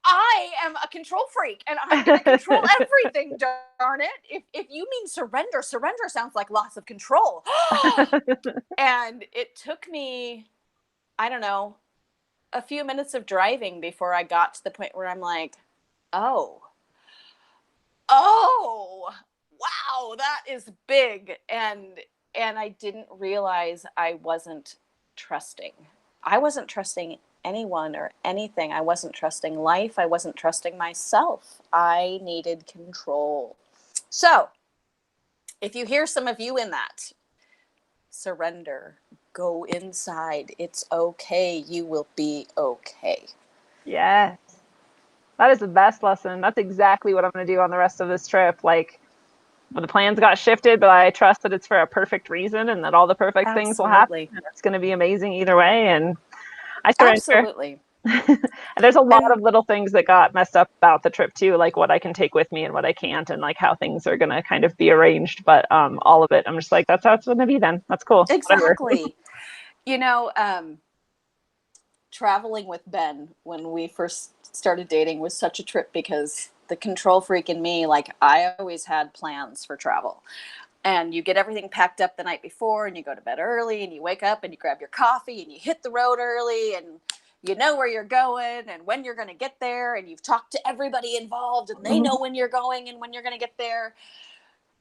I am a control freak, and I'm going to control everything, darn it. If you mean surrender sounds like loss of control. And it took me, I don't know, a few minutes of driving before I got to the point where I'm like, oh, wow, that is big. And And I didn't realize I wasn't trusting. I wasn't trusting anyone or anything. I wasn't trusting life. I wasn't trusting myself. I needed control. So, if you hear some of you in that, surrender. Go inside. It's okay. You will be okay. Yes. That is the best lesson. That's exactly what I'm going to do on the rest of this trip. Like, the plans got shifted, but I trust that it's for a perfect reason and that all the perfect things will happen. And it's going to be amazing either way. And I surrender. Absolutely. And there's a lot And of little things that got messed up about the trip too, like what I can take with me and what I can't, and like how things are going to kind of be arranged. But all of it, I'm just like, that's how it's going to be then. That's cool. exactly. You know, traveling with Ben when we first started dating was such a trip because the control freak in me, like I always had plans for travel. And you get everything packed up the night before and you go to bed early and you wake up and you grab your coffee and you hit the road early and you know where you're going and when you're going to get there and you've talked to everybody involved and they know when you're going and when you're going to get there.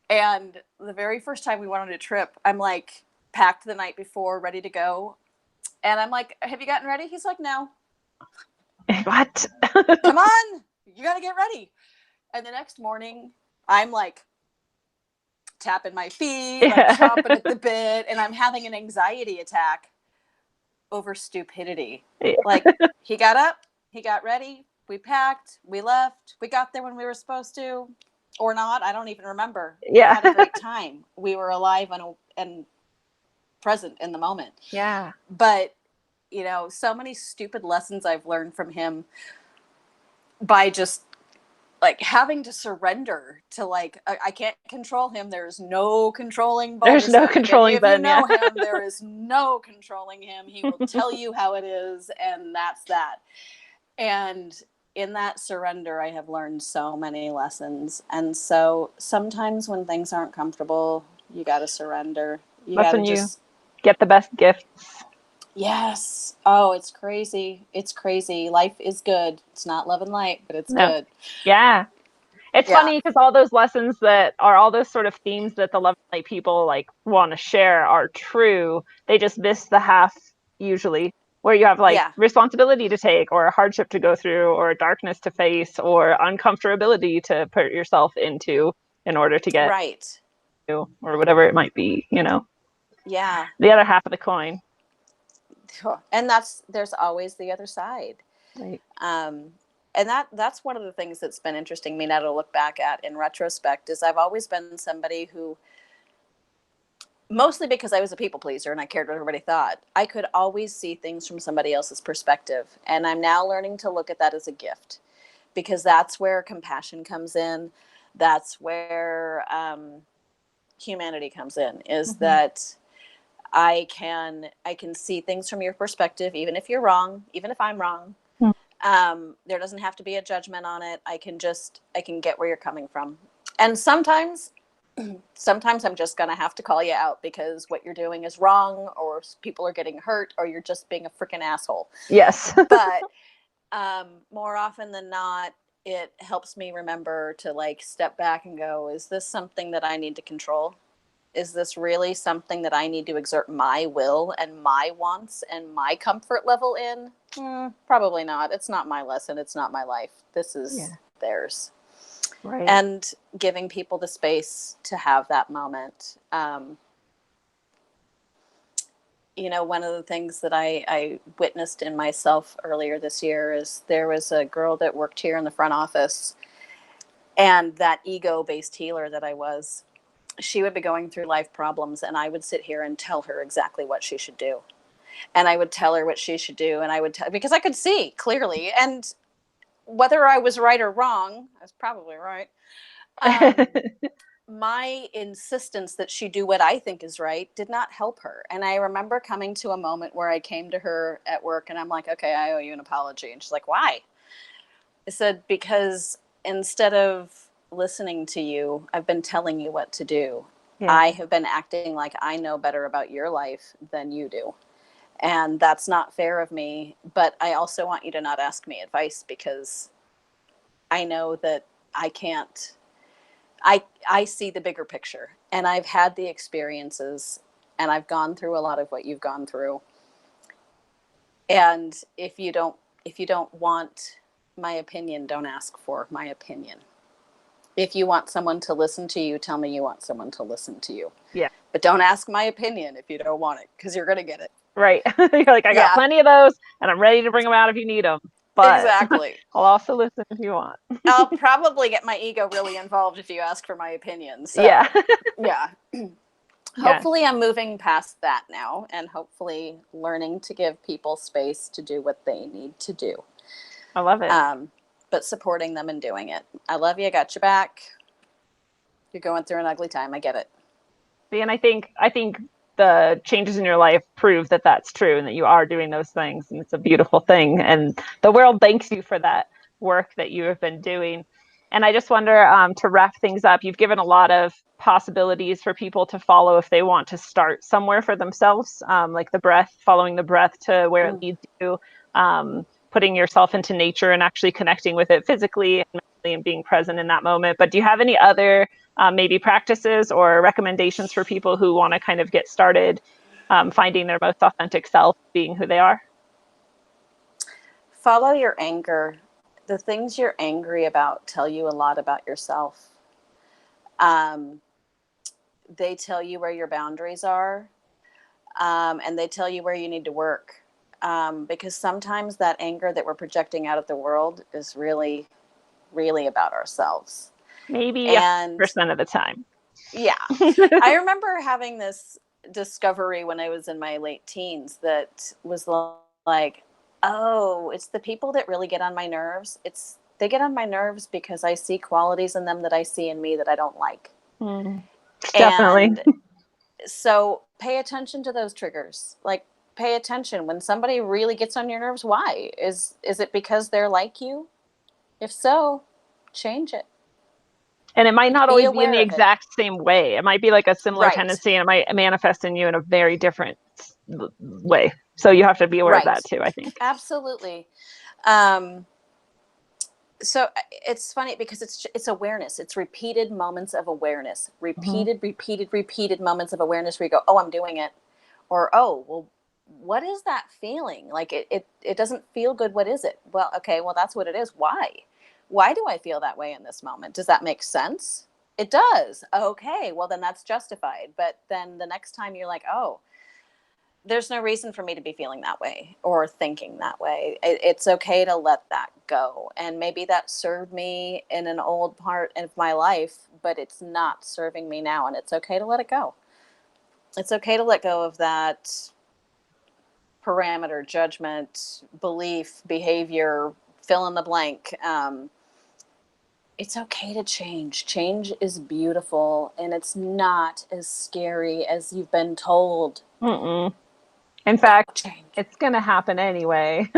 And the very first time we went on a trip, I'm like packed the night before, ready to go. And I'm like, have you gotten ready? He's like, no. What? Come on, you got to get ready. And the next morning, I'm like tapping my feet, like chomping at the bit, and I'm having an anxiety attack over stupidity. Yeah. Like, he got up, he got ready, we packed, we left, we got there when we were supposed to, or not. I don't even remember. Yeah. We had a great time. We were alive and present in the moment. Yeah. But, you know, so many stupid lessons I've learned from him by just like having to surrender to like, I can't control him. There's no controlling There's no controlling Ben. If you know him, there is no controlling him. He will tell you how it is, and that's that. And in that surrender, I have learned so many lessons. And so sometimes when things aren't comfortable, you got to surrender. That's when you get the best gifts. Yes. Oh, it's crazy. It's crazy. Life is good. It's not love and light, but it's good. Yeah. It's funny because all those lessons that are all those sort of themes that the love and light people like want to share are true. They just miss the half usually where you have like responsibility to take or a hardship to go through or a darkness to face or uncomfortability to put yourself into in order to get right or whatever it might be, you know. Yeah. The other half of the coin. And there's always the other side. Right. And that's one of the things that's been interesting me now to look back at in retrospect is I've always been somebody who, mostly because I was a people pleaser and I cared what everybody thought, I could always see things from somebody else's perspective. And I'm now learning to look at that as a gift because that's where compassion comes in. That's where humanity comes in, is that I can see things from your perspective, even if you're wrong, even if I'm wrong. There doesn't have to be a judgment on it. I can get where you're coming from. And sometimes I'm just going to have to call you out because what you're doing is wrong, or people are getting hurt, or you're just being a freaking asshole. Yes. But more often than not, it helps me remember to like step back and go, is this something that I need to control? Is this really something that I need to exert my will and my wants and my comfort level in? Probably not. It's not my lesson. It's not my life. This is theirs. Right. And giving people the space to have that moment. You know, one of the things that I witnessed in myself earlier this year is there was a girl that worked here in the front office, and that ego-based healer that I was, she would be going through life problems, and I would sit here and tell her exactly what she should do. And I would tell her what she should do, and I would tell, because I could see clearly, and whether I was right or wrong, I was probably right. My insistence that she do what I think is right did not help her. And I remember coming to a moment where I came to her at work and I'm like, okay, I owe you an apology. And she's like, why? I said, because instead of listening to you, I've been telling you what to do. I have been acting like I know better about your life than you do. And that's not fair of me. But I also want you to not ask me advice because I know that I can't. I see the bigger picture, and I've had the experiences and I've gone through a lot of what you've gone through. And if you don't want my opinion, don't ask for my opinion. If you want someone to listen to you, tell me you want someone to listen to you. Yeah. But don't ask my opinion if you don't want it, because you're going to get it. Right. You're like, I got plenty of those, and I'm ready to bring them out if you need them. But exactly. I'll also listen if you want. I'll probably get my ego really involved if you ask for my opinion. So, yeah. yeah. Hopefully I'm moving past that now, and hopefully learning to give people space to do what they need to do. I love it. But supporting them and doing it. I love you. I got your back. You're going through an ugly time. I get it. See, and I think the changes in your life prove that that's true and that you are doing those things, and it's a beautiful thing. And the world thanks you for that work that you have been doing. And I just wonder, to wrap things up, you've given a lot of possibilities for people to follow if they want to start somewhere for themselves, like the breath, following the breath to where it leads you, putting yourself into nature and actually connecting with it physically and mentally and being present in that moment. But do you have any other maybe practices or recommendations for people who want to kind of get started finding their most authentic self, being who they are? Follow your anger. The things you're angry about tell you a lot about yourself. They tell you where your boundaries are, and they tell you where you need to work. Because sometimes that anger that we're projecting out of the world is really, really about ourselves. Maybe 100% of the time. Yeah. I remember having this discovery when I was in my late teens that was like, oh, it's the people that really get on my nerves. They get on my nerves because I see qualities in them that I see in me that I don't like. Definitely. And so pay attention to those triggers. Like, pay attention when somebody really gets on your nerves. Why? Is it because they're like you? If so, change it. And it might not always be in the exact same way. It might be like a similar tendency, and it might manifest in you in a very different way. So you have to be aware of that too, I think. Absolutely. So it's funny because it's awareness. It's repeated moments of awareness, repeated moments of awareness where you go, oh, I'm doing it. Or, oh, well, what is that feeling? Like it doesn't feel good. What is it? Well, okay, well, that's what it is. Why do I feel that way in this moment? Does that make sense? It does. Okay, well, then that's justified. But then the next time you're like, oh, there's no reason for me to be feeling that way or thinking that way. It's okay to let that go. And maybe that served me in an old part of my life, but it's not serving me now. And it's okay to let it go. It's okay to let go of that parameter, judgment, belief, behavior, fill in the blank. It's okay to change. Change is beautiful, and it's not as scary as you've been told. In fact, it's going to happen anyway.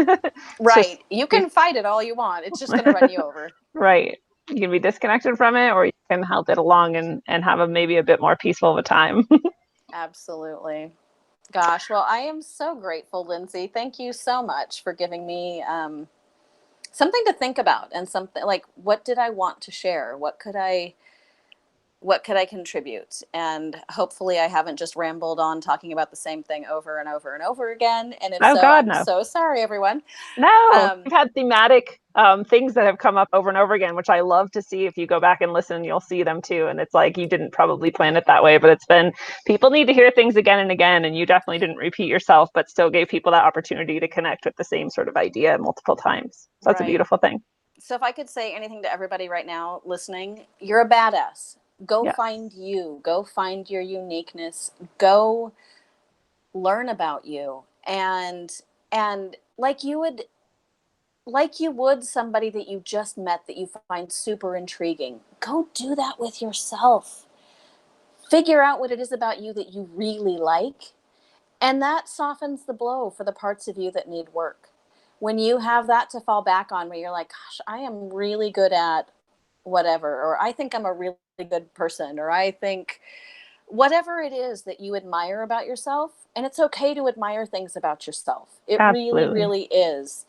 Right. You can fight it all you want. It's just going to run you over. Right. You can be disconnected from it, or you can help it along and have maybe a bit more peaceful of a time. Absolutely. Gosh, well, I am so grateful, Lindsay. Thank you so much for giving me something to think about, and something like, what did I want to share? What could I contribute? And hopefully I haven't just rambled on talking about the same thing over and over and over again. And if I'm so sorry, everyone. No, we've had thematic things that have come up over and over again, which I love to see. If you go back and listen, you'll see them too. And it's like, you didn't probably plan it that way, but it's been, people need to hear things again and again. And you definitely didn't repeat yourself, but still gave people that opportunity to connect with the same sort of idea multiple times. So that's a beautiful thing. So if I could say anything to everybody right now listening, you're a badass. Go find you. Go find your uniqueness. Go learn about you. And like you would somebody that you just met that you find super intriguing, go do that with yourself. Figure out what it is about you that you really like. And that softens the blow for the parts of you that need work. When you have that to fall back on, where you're like, gosh, I am really good at whatever, or I think I'm a really good person, or I think whatever it is that you admire about yourself. And it's okay to admire things about yourself. It really, really is.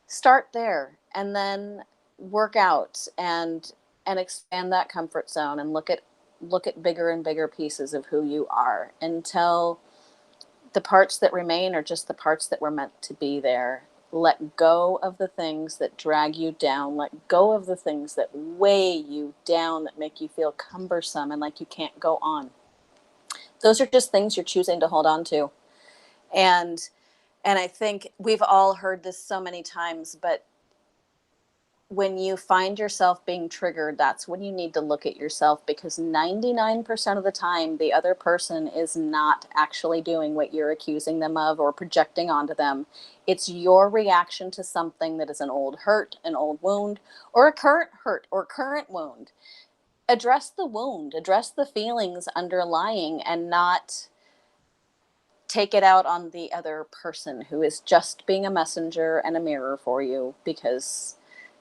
Start there, and then work out and expand that comfort zone, and look at look at bigger and bigger pieces of who you are until the parts that remain are just the parts that were meant to be there. Let go of the things that drag you down. Let go of the things that weigh you down, that make you feel cumbersome and like you can't go on. Those are just things you're choosing to hold on to. And I think we've all heard this so many times, but when you find yourself being triggered, that's when you need to look at yourself, because 99% of the time, the other person is not actually doing what you're accusing them of or projecting onto them. It's your reaction to something that is an old hurt, an old wound, or a current hurt or current wound. Address the wound, address the feelings underlying, and not take it out on the other person who is just being a messenger and a mirror for you, because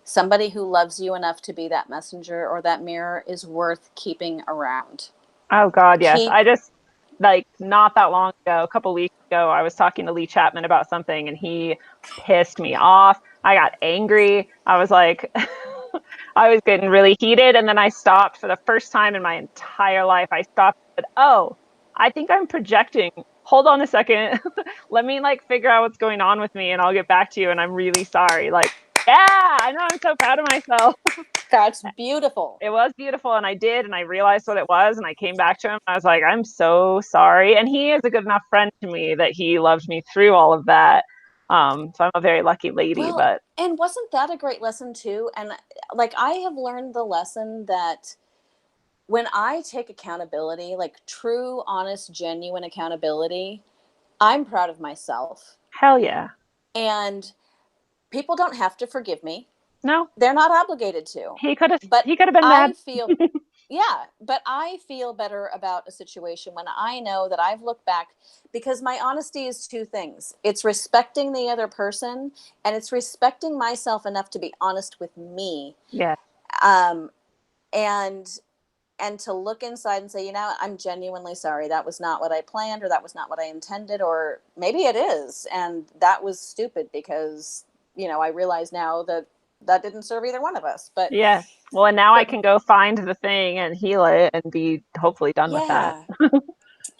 somebody who loves you enough to be that messenger or that mirror is worth keeping around. Oh God, yes. I just, like, not that long ago, a couple weeks ago, I was talking to Lee Chapman about something and he pissed me off. I got angry. I was like, I was getting really heated. And then I stopped for the first time in my entire life. I stopped and said, oh, I think I'm projecting. Hold on a second. Let me like figure out what's going on with me and I'll get back to you. And I'm really sorry. Like, yeah, I know, I'm so proud of myself. That's beautiful. It was beautiful, and I did, and I realized what it was, and I came back to him. I was like, I'm so sorry. And he is a good enough friend to me that he loved me through all of that. So I'm a very lucky lady. Well, but and wasn't that a great lesson too? And like, I have learned the lesson that when I take accountability, like true, honest, genuine accountability, I'm proud of myself. Hell yeah. And people don't have to forgive me. No. They're not obligated to. He could have But been mad. I feel yeah, but I feel better about a situation when I know that I've looked back, because my honesty is two things. It's respecting the other person, and it's respecting myself enough to be honest with me. Yeah. Um and to look inside and say, you know, I'm genuinely sorry. That was not what I planned, or that was not what I intended, or maybe it is. And that was stupid because, you know, I realize now that that didn't serve either one of us. But yeah. Well, and now I can go find the thing and heal it and be hopefully done with that. yeah,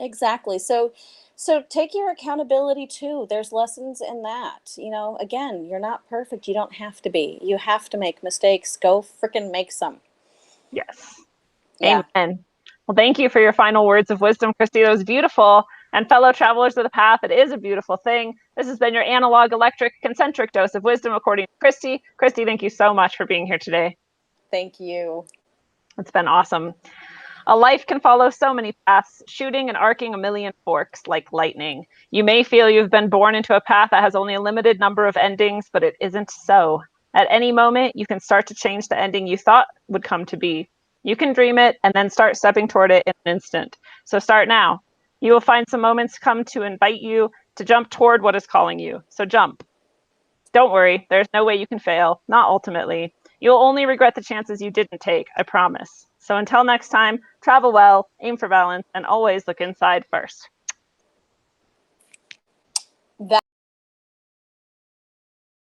exactly. So take your accountability too. There's lessons in that. You know, again, you're not perfect. You don't have to be. You have to make mistakes. Go freaking make some. Yes. Yeah. Amen. Well, thank you for your final words of wisdom, Christie. That was beautiful. And fellow travelers of the path, it is a beautiful thing. This has been your analog, electric, concentric dose of wisdom, according to Christie. Christie, thank you so much for being here today. Thank you. It's been awesome. A life can follow so many paths, shooting and arcing a million forks like lightning. You may feel you've been born into a path that has only a limited number of endings, but it isn't so. At any moment, you can start to change the ending you thought would come to be. You can dream it and then start stepping toward it in an instant. So start now. You will find some moments come to invite you to jump toward what is calling you. So jump. Don't worry, there's no way you can fail, not ultimately. You'll only regret the chances you didn't take, I promise. So until next time, travel well, aim for balance, and always look inside first.